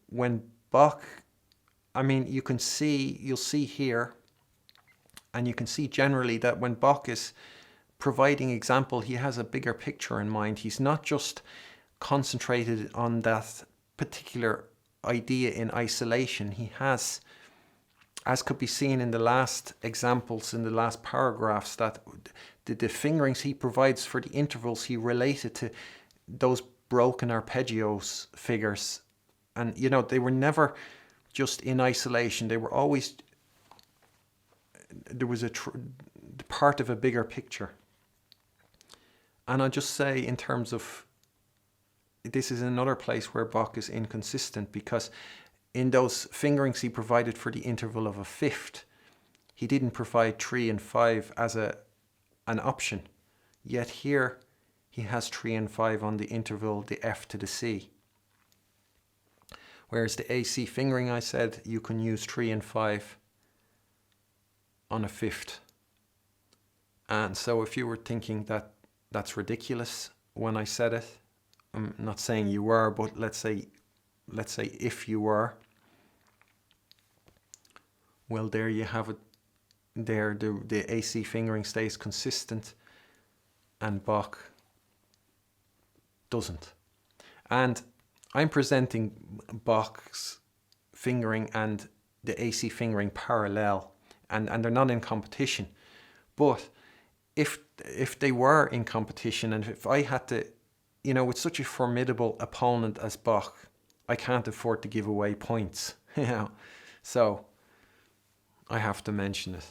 when Bach, I mean, you'll see here, and you can see generally that when Bach is providing example, he has a bigger picture in mind. He's not just concentrated on that particular idea in isolation. He has, as could be seen in the last examples, in the last paragraphs, that the fingerings he provides for the intervals, he related to those broken arpeggios figures. And, you know, they were never just in isolation. They were always, there was part of a bigger picture. And I'll just say, in terms of, this is another place where Bach is inconsistent, because in those fingerings he provided for the interval of a fifth, he didn't provide 3 and 5 as an option. Yet here he has 3 and 5 on the interval, the F to the C. Whereas the AC fingering, I said, you can use 3 and 5 on a fifth. And so if you were thinking that that's ridiculous when I said it, I'm not saying you were, but let's say if you were, well, there you have it. There, the AC fingering stays consistent and Bach doesn't. And I'm presenting Bach's fingering and the AC fingering parallel, and they're not in competition. But if they were in competition, and if I had to, you know, with such a formidable opponent as Bach, I can't afford to give away points, you know. So I have to mention it.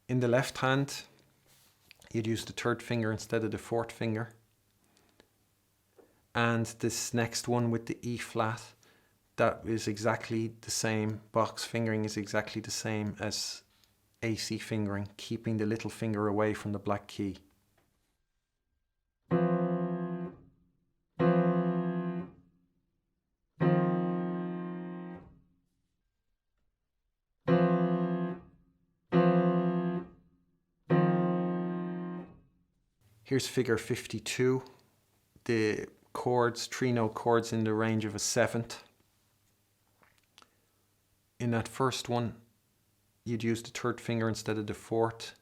In the left hand, you'd use the third finger instead of the fourth finger. And this next one with the E flat, that is exactly the same. Bach's fingering is exactly the same as AC fingering, keeping the little finger away from the black key. Here's figure 52, the chords, 3-note chords in the range of a seventh. In that first one, you'd use the third finger instead of the fourth.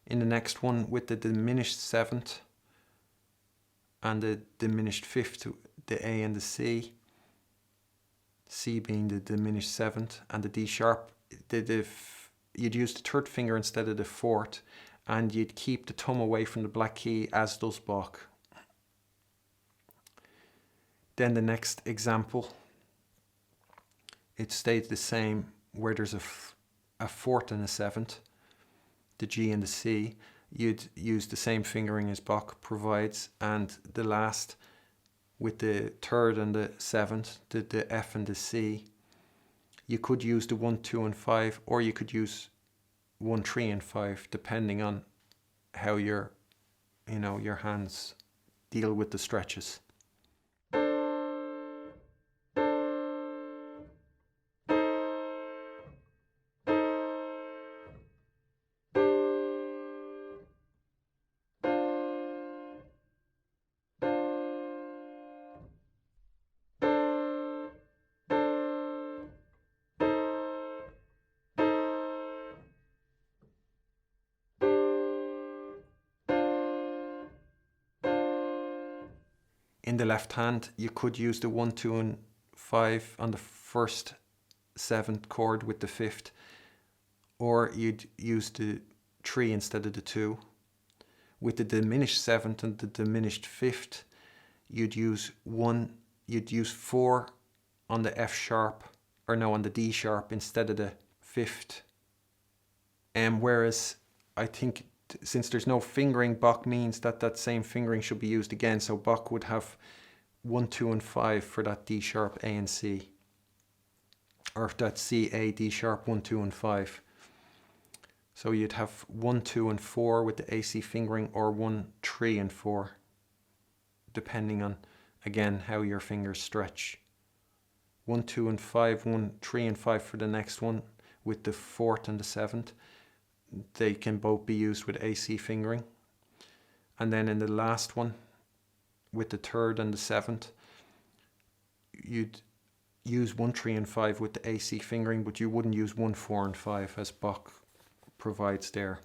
In the next one, with the diminished seventh and the diminished fifth, the A and the C, C being the diminished seventh, and the D sharp, you'd use the third finger instead of the fourth, and you'd keep the thumb away from the black key, as does Bach. Then the next example, it stayed the same, where there's a fourth and a seventh, the G and the C. You'd use the same fingering as Bach provides, and the last, with the third and the seventh, the F and the C, you could use the 1, 2 and 5, or you could use 1, 3 and 5, depending on how your hands deal with the stretches. In the left hand, you could use the 1, 2 and 5 on the first 7th chord with the 5th, or you'd use the 3 instead of the 2. With the diminished 7th and the diminished 5th, you'd use 4 on the F sharp, or no, on the D sharp instead of the 5th. Whereas I think since there's no fingering, Bach means that that same fingering should be used again. So Bach would have 1, 2 and 5 for that D sharp, A and C. Or that C, A, D sharp, 1, 2 and 5. So you'd have 1, 2 and 4 with the AC fingering, or 1, 3 and 4, depending on, again, how your fingers stretch. 1, 2 and 5, 1, 3 and 5 for the next one with the 4th and the 7th. They can both be used with AC fingering. And then in the last one, with the 3rd and the 7th, you'd use 1, 3 and 5 with the AC fingering, but you wouldn't use 1, 4 and 5 as Bach provides there.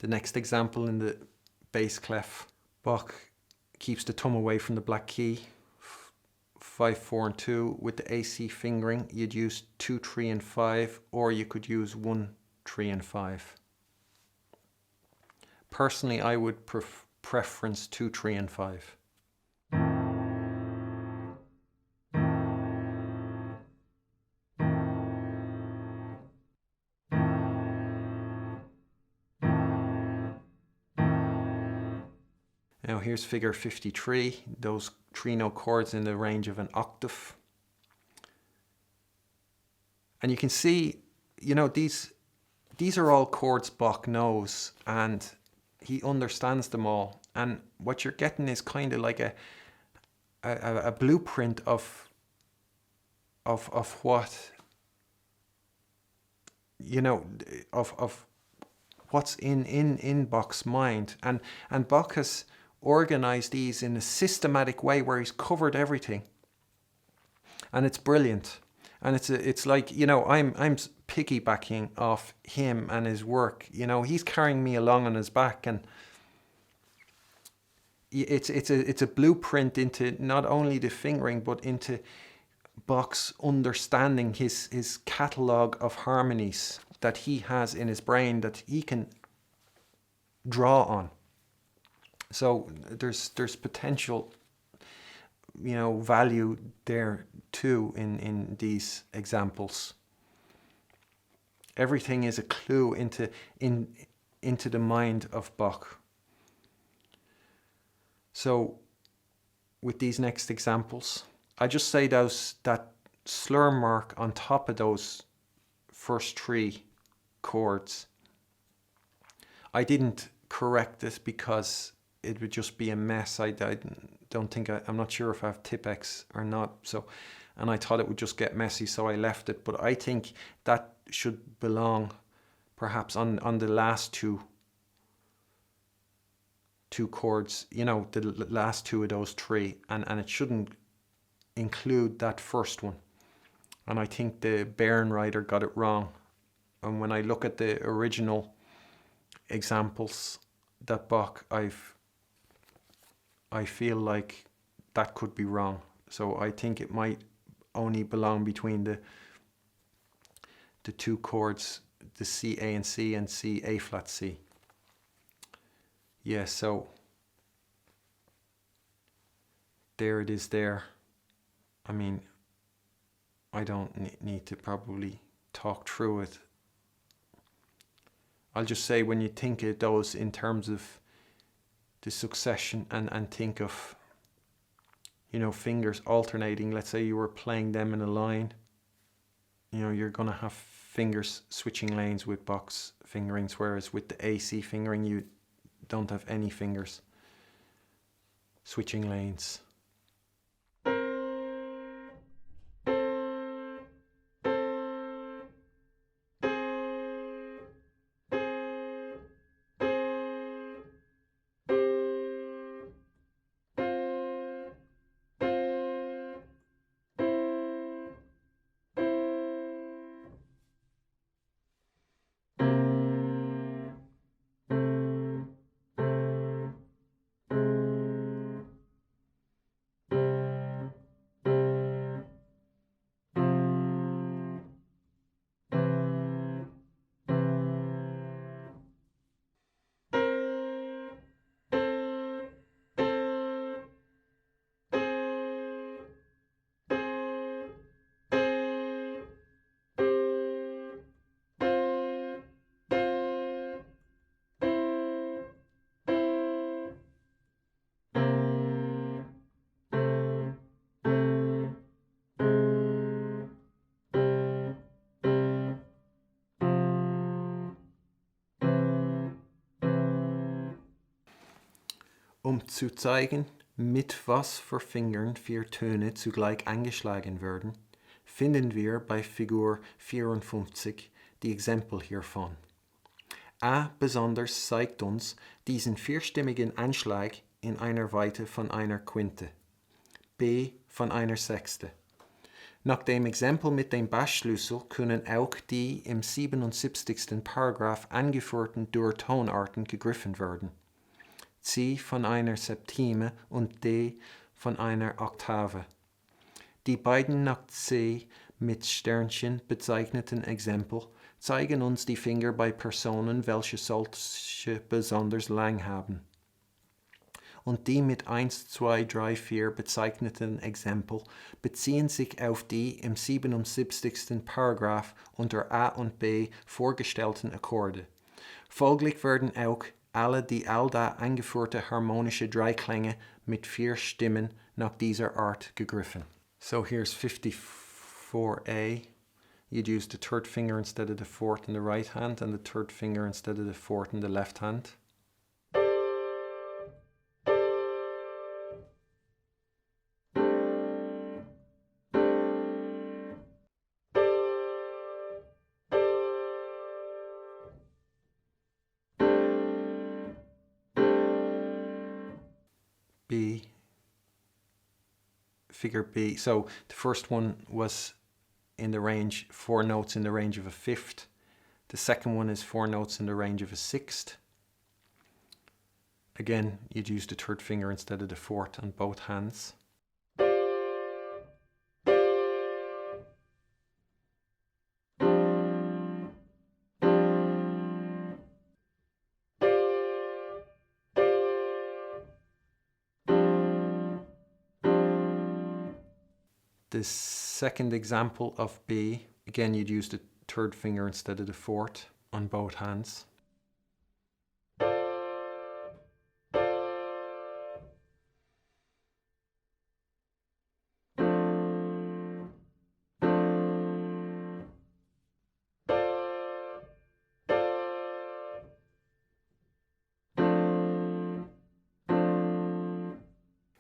The next example in the bass clef, Bach keeps the thumb away from the black key, 5, 4 and 2 with the AC fingering. You'd use 2, 3 and 5, or you could use 1, 3 and 5. Personally, I would preference 2, 3 and 5. Now here's figure 53, those 3-note chords in the range of an octave. And you can see, these are all chords Bach knows, and he understands them all. And what you're getting is kind of like a blueprint of what, of what's in Bach's mind. And Bach has organized these in a systematic way where he's covered everything, and it's brilliant. And it's like, I'm piggybacking off him and his work. He's carrying me along on his back, and it's a blueprint into not only the fingering but into Bach's understanding, his catalogue of harmonies that he has in his brain that he can draw on. So there's potential, value there too in these examples. Everything is a clue into the mind of Bach. So with these next examples, I just say that slur mark on top of those first 3 chords. I didn't correct this because it would just be a mess. I don't think, I'm not sure if I have Tipp-Ex or not. So, and I thought it would just get messy, so I left it. But I think that should belong perhaps on the last two chords, the last 2 of those 3. And it shouldn't include that first one. And I think the Bairn writer got it wrong. And when I look at the original examples that Bach, I feel like that could be wrong. So I think it might only belong between the two chords, the C, A and C, and C, A flat, C. Yeah, so there it is there. I mean, I don't need to probably talk through it. I'll just say, when you think of those in terms of the succession, and think of, you know, fingers alternating. Let's say you were playing them in a line. You know, you're going to have fingers switching lanes with Bach's fingerings, whereas with the AC fingering you don't have any fingers switching lanes. Zu zeigen, mit was für Fingern 4 Töne zugleich angeschlagen werden, finden wir bei Figur 54 die Exempel hiervon. A besonders zeigt uns diesen vierstimmigen Anschlag in einer Weite von einer Quinte, B von einer Sechste. Nach dem Exempel mit dem Bassschlüssel können auch die im 77. Paragraph angeführten Durtonarten gegriffen werden. C von einer Septime und D von einer Oktave. Die beiden nach C mit Sternchen bezeichneten Exempel zeigen uns die Finger bei Personen, welche solche besonders lang haben. Und die mit 1, 2, 3, 4 bezeichneten Exempel beziehen sich auf die im 77. Paragraph unter A und B vorgestellten Akkorde. Folglich werden auch alle die allda angeführte harmonische Dreiklänge mit 4 Stimmen nach dieser Art gegriffen. So here's 54A. You'd use the third finger instead of the fourth in the right hand, and the third finger instead of the fourth in the left hand. B, figure B. So the first one was in the range, 4 notes in the range of a fifth. The second one is 4 notes in the range of a sixth. Again, you'd use the third finger instead of the fourth on both hands. The second example of B, again you'd use the third finger instead of the fourth on both hands.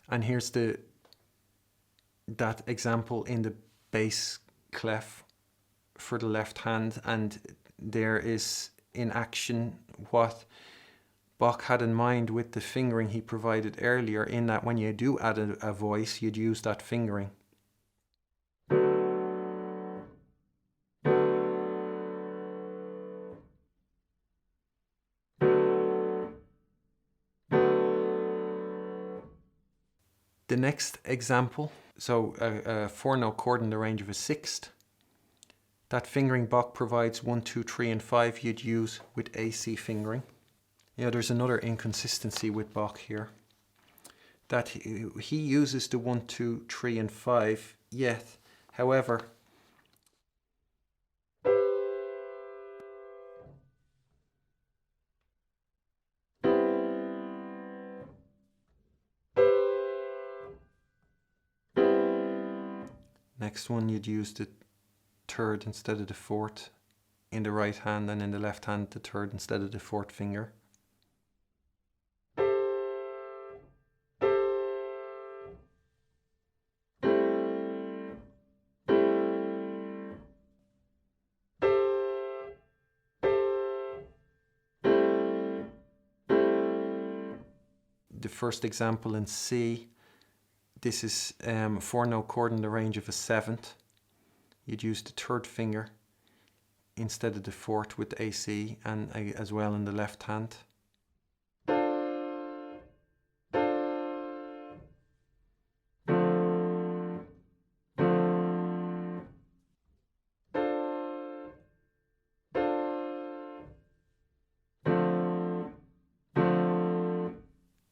And here's that example in the bass clef for the left hand, and there is in action what Bach had in mind with the fingering he provided earlier, in that when you do add a voice, you'd use that fingering. The next example So a 4-note chord in the range of a sixth. That fingering Bach provides 1, 2, 3 and 5 you'd use with AC fingering. Yeah, there's another inconsistency with Bach here. That he uses the 1, 2, 3 and 5, yet, however, next one you'd use the third instead of the fourth in the right hand, and in the left hand the third instead of the fourth finger. The first example in C, this is a 4-note chord in the range of a seventh. You'd use the third finger instead of the fourth with AC, and as well in the left hand.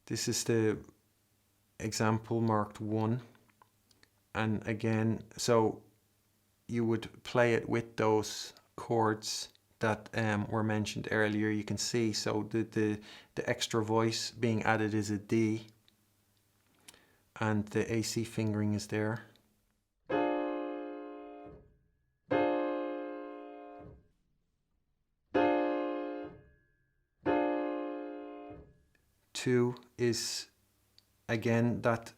This is the example marked 1, and again, so you would play it with those chords that were mentioned earlier. You can see, so the extra voice being added is a D, and the AC fingering is there. Two is again that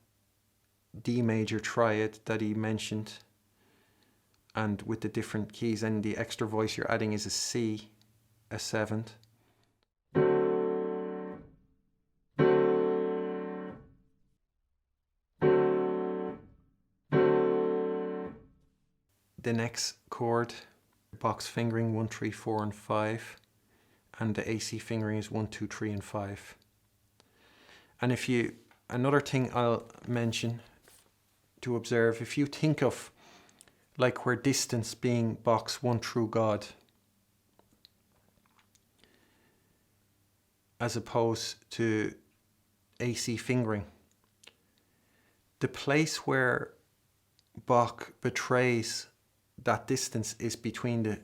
D major triad that he mentioned, and with the different keys, and the extra voice you're adding is a C, a seventh. The next chord, Bach's fingering 1, 3, 4 and 5, and the AC fingering is 1, 2, 3 and 5. And if you, another thing I'll mention to observe, if you think of like where distance being Bach's one true God, as opposed to AC fingering, the place where Bach betrays that distance is between the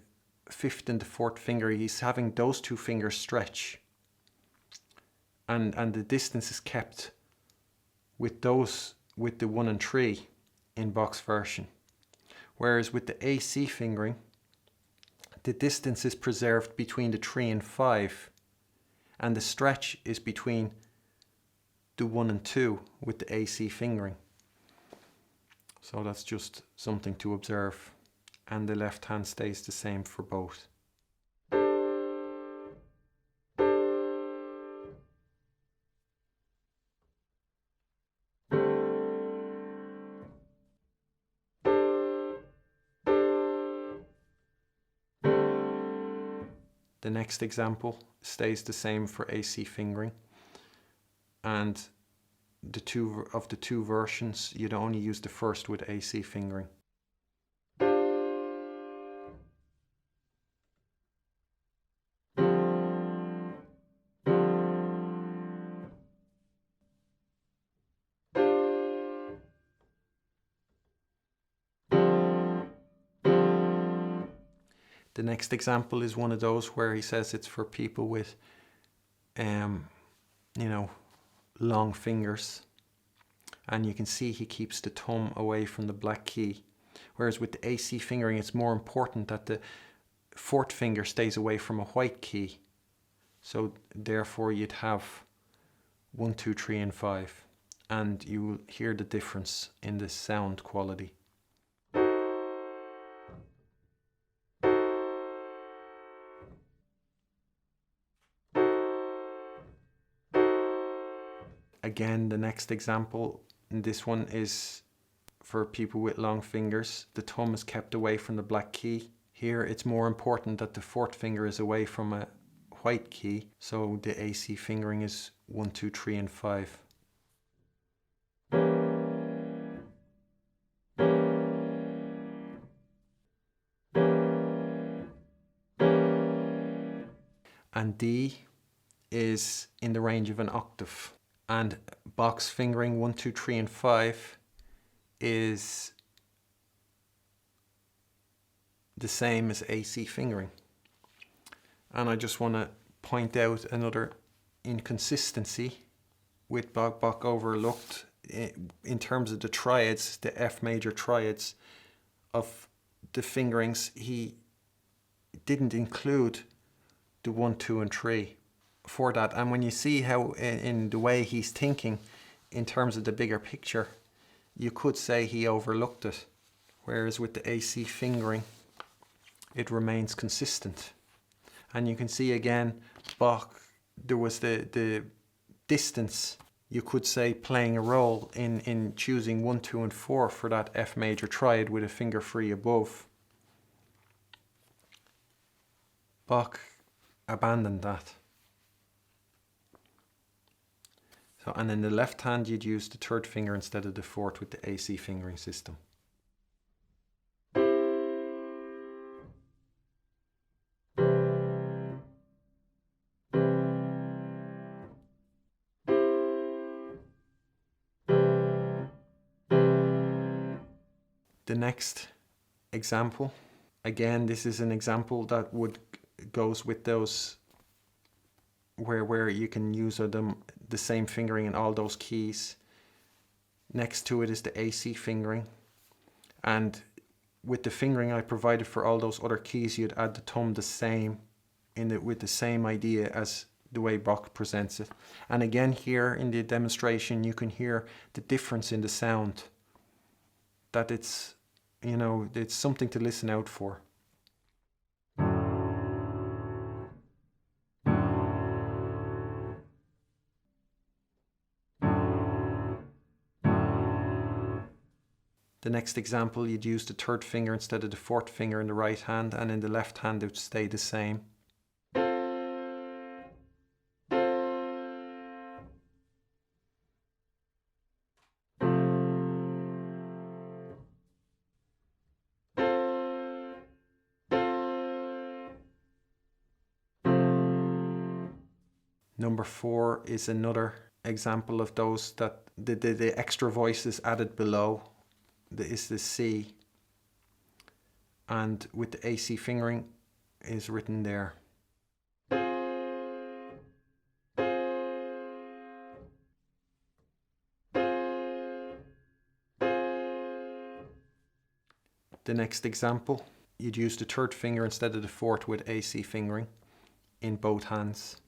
fifth and the fourth finger. He's having those two fingers stretch, and the distance is kept with those, with the 1 and 3 in Bach's version. Whereas with the AC fingering, the distance is preserved between the 3 and 5, and the stretch is between the 1 and 2 with the AC fingering. So that's just something to observe. And the left hand stays the same for both. The next example stays the same for AC fingering, and the two versions, you'd only use the first with AC fingering. The next example is one of those where he says it's for people with, long fingers. And you can see he keeps the thumb away from the black key. Whereas with the AC fingering, it's more important that the fourth finger stays away from a white key. So therefore you'd have 1, 2, 3 and 5. And you will hear the difference in the sound quality. Again, the next example, this one is for people with long fingers. The thumb is kept away from the black key. Here it's more important that the fourth finger is away from a white key. So the AC fingering is 1, 2, 3 and 5. and D is in the range of an octave. And Bach's fingering 1, 2, 3, and 5 is the same as AC fingering. And I just want to point out another inconsistency with Bach. Bach overlooked in terms of the triads, the F major triads of the fingerings. He didn't include the 1, 2, and 3 for that. And when you see how in the way he's thinking in terms of the bigger picture, you could say he overlooked it. Whereas with the AC fingering, it remains consistent. And you can see again, Bach, there was the distance, you could say, playing a role in choosing 1, 2, and 4 for that F major triad with a finger free above. Bach abandoned that. So, and in the left hand, you'd use the third finger instead of the fourth with the AC fingering system. The next example, again, this is an example that goes with those where you can use the same fingering in all those keys. Next to it is the AC fingering, and with the fingering I provided for all those other keys, you'd add the thumb the same with the same idea as the way Bach presents it. And again, here in the demonstration, you can hear the difference in the sound. That it's, you know, it's something to listen out for. The next example, you'd use the third finger instead of the fourth finger in the right hand, and in the left hand it would stay the same. Number 4 is another example of those that the extra voices added below. Is the C, and with the AC fingering is written there. The next example, you'd use the third finger instead of the fourth with AC fingering in both hands.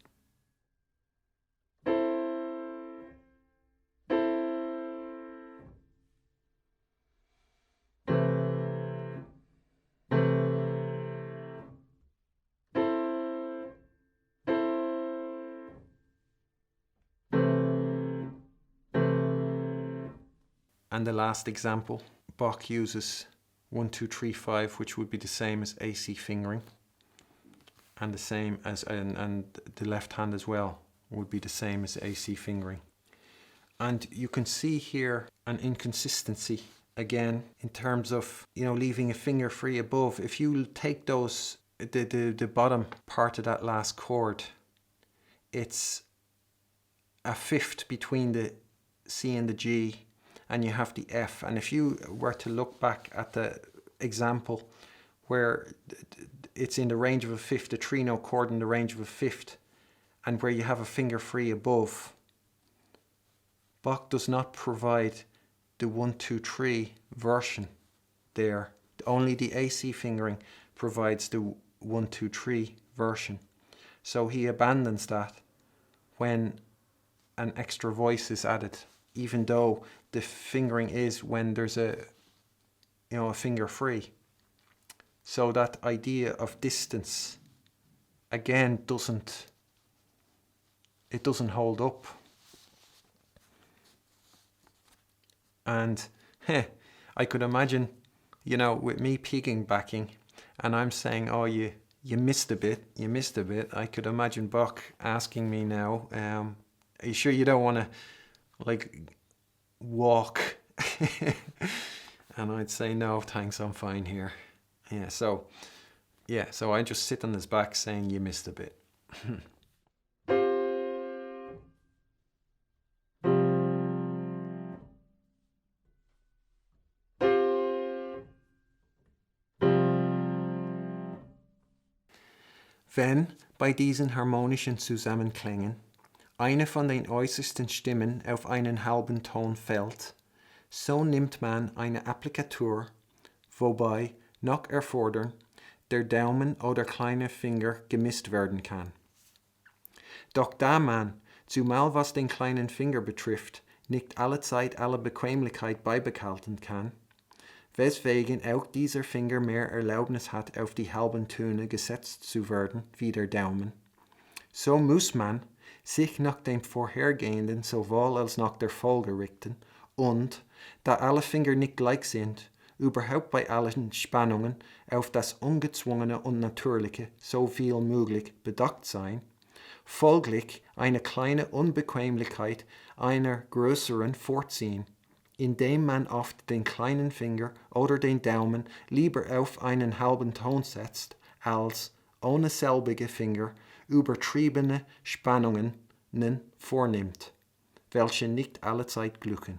And the last example, Bach uses 1, 2, 3, 5, which would be the same as AC fingering, and the same as and the left hand as well would be the same as AC fingering. And you can see here an inconsistency again in terms of, you know, leaving a finger free above. If you take those the bottom part of that last chord, it's a fifth between the C and the G, and you have the F. And if you were to look back at the example where it's in the range of a fifth, the 3-note chord in the range of a fifth, and where you have a finger free above, Bach does not provide the 1, 2, 3 version there. Only the AC fingering provides the 1, 2, 3 version. So he abandons that when an extra voice is added, even though the fingering is when there's a finger free. So that idea of distance again doesn't hold up. And I could imagine, with me piggybacking and I'm saying, oh, you missed a bit, I could imagine Bach asking me now, are you sure you don't want to walk? And I'd say, no, thanks, I'm fine here. So I just sit on his back saying, you missed a bit. Wenn bei diesen harmonischen Zusammenklängen eine von den äußersten Stimmen auf einen halben Ton fällt, so nimmt man eine Applikatur, wobei noch erfordern der Daumen oder kleine Finger gemisst werden kann. Doch da man, zumal was den kleinen Finger betrifft, nicht allezeit alle Bequemlichkeit beibehalten kann, weswegen auch dieser Finger mehr Erlaubnis hat, auf die halben Töne gesetzt zu werden wie der Daumen, so muss man sich nach dem vorhergehenden sowohl als nach der Folge richten und, da alle Finger nicht gleich sind, überhaupt bei allen Spannungen auf das Ungezwungene und Natürliche so viel möglich bedacht sein, folglich eine kleine Unbequemlichkeit einer größeren vorziehen, indem man oft den kleinen Finger oder den Daumen lieber auf einen halben Ton setzt, als ohne selbige Finger übertriebene Spannungen vornimmt, welche nicht allezeit glücken.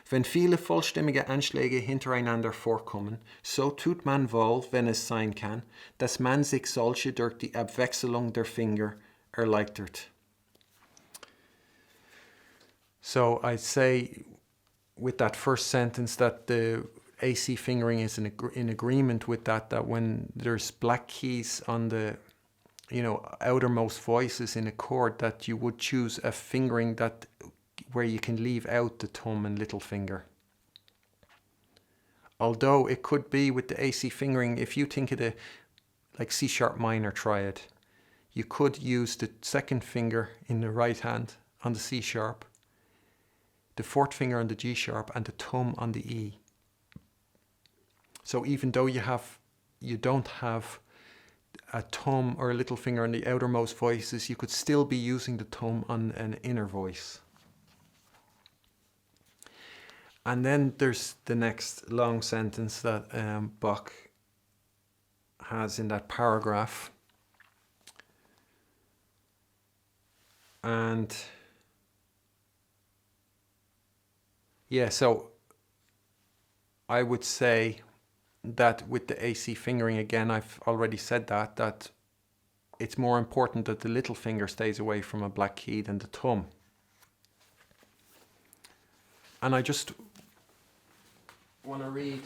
Wenn viele vollstimmige Anschläge hintereinander vorkommen, so tut man wohl, wenn es sein kann, dass man sich solche durch die Abwechslung der Finger erleichtert. So I'd say with that first sentence that the AC fingering is in agreement with that when there's black keys on the outermost voices in a chord, that you would choose a fingering that where you can leave out the thumb and little finger. Although it could be with the AC fingering, if you think of the like C sharp minor triad, you could use the second finger in the right hand on the C sharp, the fourth finger on the G sharp, and the thumb on the E. So even though you don't have a thumb or a little finger on the outermost voices, you could still be using the thumb on an inner voice. And then there's the next long sentence that Bach has in that paragraph. And yeah, so I would say that with the AC fingering, again, I've already said that it's more important that the little finger stays away from a black key than the thumb. And I just want to read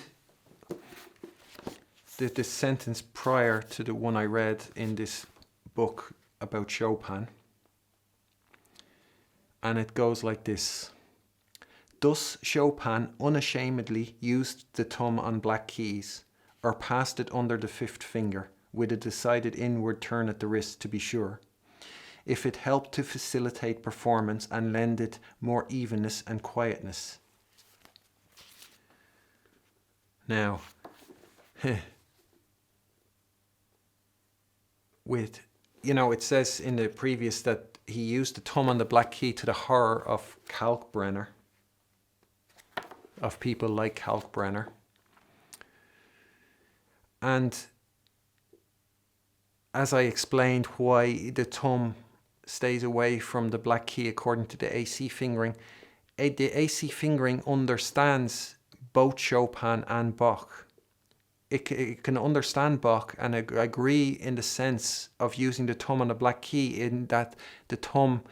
the sentence prior to the one I read in this book about Chopin. And it goes like this. Thus Chopin unashamedly used the thumb on black keys, or passed it under the fifth finger, with a decided inward turn at the wrist to be sure, if it helped to facilitate performance and lend it more evenness and quietness. Now, it says in the previous that he used the thumb on the black key to the horror of Kalkbrenner, of people like Kalkbrenner. And as I explained why the thumb stays away from the black key according to the AC fingering, the AC fingering understands both Chopin and Bach. It can understand Bach and agree in the sense of using the thumb on a black key, in that the thumb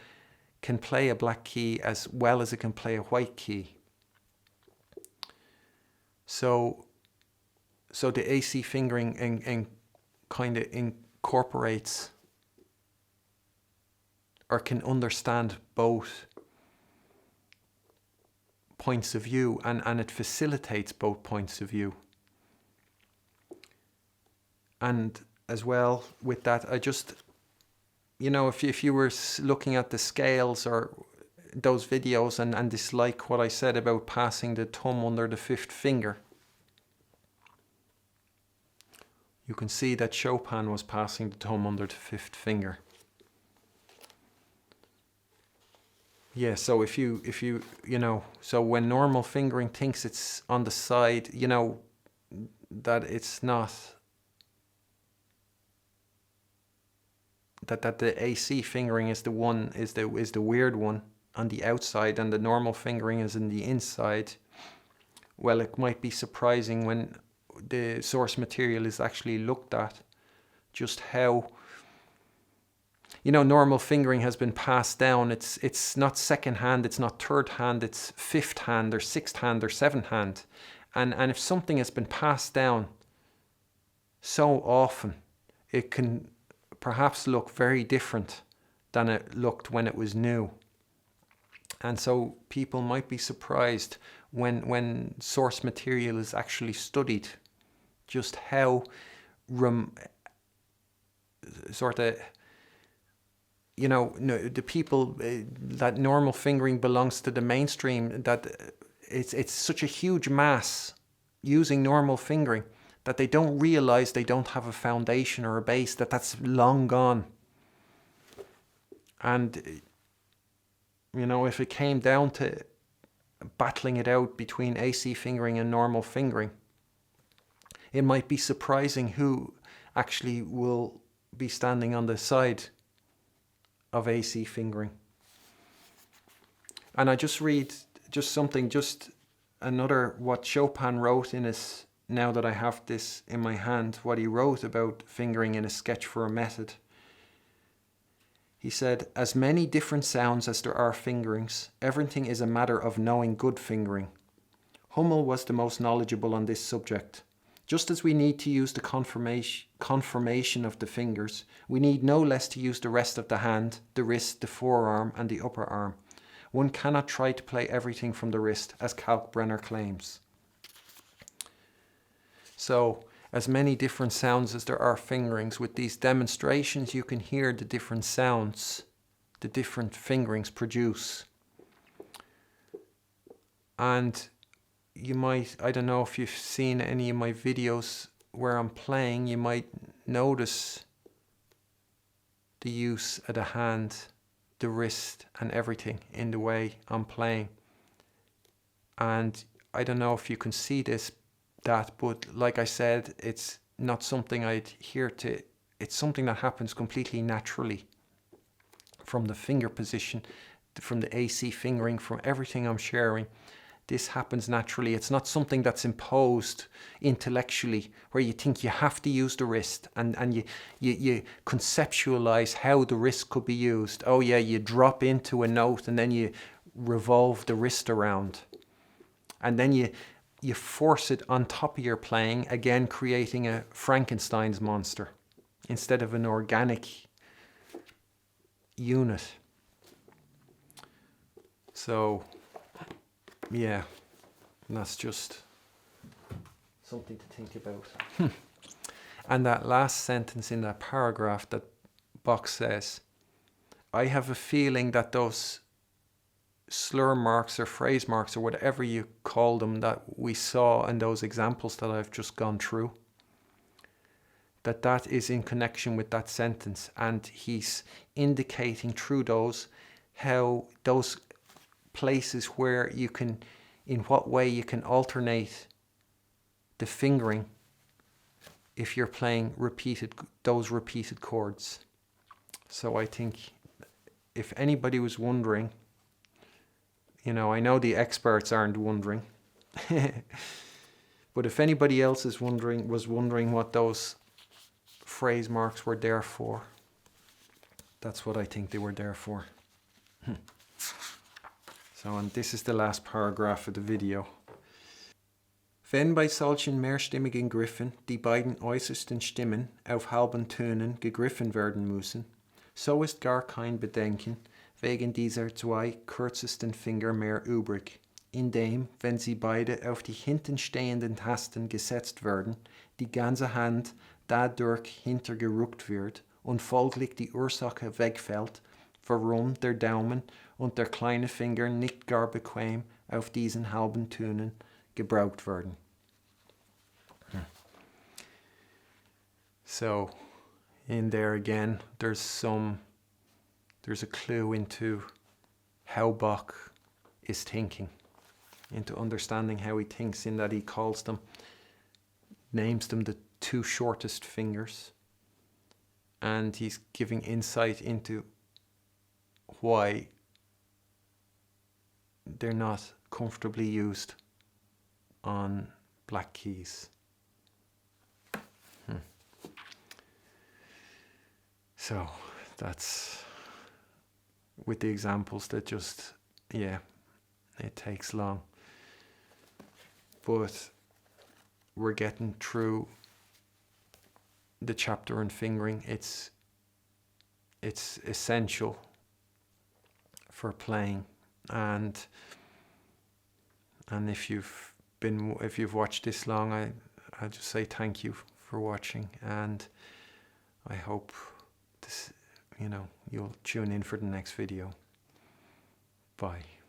can play a black key as well as it can play a white key. So the AC fingering and kind of incorporates or can understand both points of view, and it facilitates both points of view. And as well with that, I just, if you were looking at the scales or those videos and dislike what I said about passing the thumb under the fifth finger, you can see that Chopin was passing the thumb under the fifth finger. Yeah, so if you so when normal fingering thinks it's on the side, that it's not. that the AC fingering is the weird one on the outside, and the normal fingering is in the inside. Well, it might be surprising when the source material is actually looked at, just how, normal fingering has been passed down. It's not second hand, it's not third hand, it's fifth hand or sixth hand or seventh hand. And if something has been passed down so often, it can perhaps look very different than it looked when it was new. And so people might be surprised when source material is actually studied, just how the people that normal fingering belongs to the mainstream, that it's such a huge mass using normal fingering that they don't realize they don't have a foundation or a base, that's long gone. And if it came down to battling it out between AC fingering and normal fingering, it might be surprising who actually will be standing on the side of AC fingering. And I just read another what Chopin wrote in his, now that I have this in my hand, what he wrote about fingering in a sketch for a method. He said, "As many different sounds as there are fingerings, everything is a matter of knowing good fingering. Hummel was the most knowledgeable on this subject. Just as we need to use the conformation of the fingers, we need no less to use the rest of the hand, the wrist, the forearm, and the upper arm. One cannot try to play everything from the wrist, as Kalkbrenner claims." So, as many different sounds as there are fingerings, with these demonstrations you can hear the different sounds the different fingerings produce. And you might, I don't know if you've seen any of my videos where I'm playing, you might notice the use of the hand, the wrist, and everything in the way I'm playing. And I don't know if you can see that, but like I said, it's not something I'd hear to, it's something that happens completely naturally from the finger position, from the AC fingering, from everything I'm sharing. This happens naturally. It's not something that's imposed intellectually, where you think you have to use the wrist and you conceptualize how the wrist could be used. Oh yeah, you drop into a note and then you revolve the wrist around. And then you force it on top of your playing, again creating a Frankenstein's monster instead of an organic unit. So yeah, that's just something to think about. And that last sentence in that paragraph that Bach says, "I have a feeling that those slur marks or phrase marks or whatever you call them that we saw in those examples that I've just gone through, that is in connection with that sentence." And he's indicating through those how those places where you can, in what way you can alternate the fingering if you're playing those repeated chords. So I think if anybody was wondering, I know the experts aren't wondering, but if anybody else was wondering what those phrase marks were there for, that's what I think they were there for. So, and this is the last paragraph of the video. Wenn bei solchen mehrstimmigen Griffen die beiden äußersten Stimmen auf halben Tönen gegriffen werden müssen, so ist gar kein Bedenken wegen dieser zwei kürzesten Finger mehr übrig, indem, wenn sie beide auf die hintenstehenden Tasten gesetzt werden, die ganze Hand dadurch hintergerückt wird und folglich die Ursache wegfällt, warum der Daumen und der kleine Finger nicht gar bequem auf diesen halben Tönen gebraucht werden. So, in there again, there's a clue into how Bach is thinking, into understanding how he thinks, in that he names them the two shortest fingers, and he's giving insight into why they're not comfortably used on black keys. So that's with the examples that just, yeah, it takes long. But we're getting through the chapter on fingering. It's essential for playing, and if you've watched this long, I just say thank you for watching, and I hope this, you'll tune in for the next video. Bye.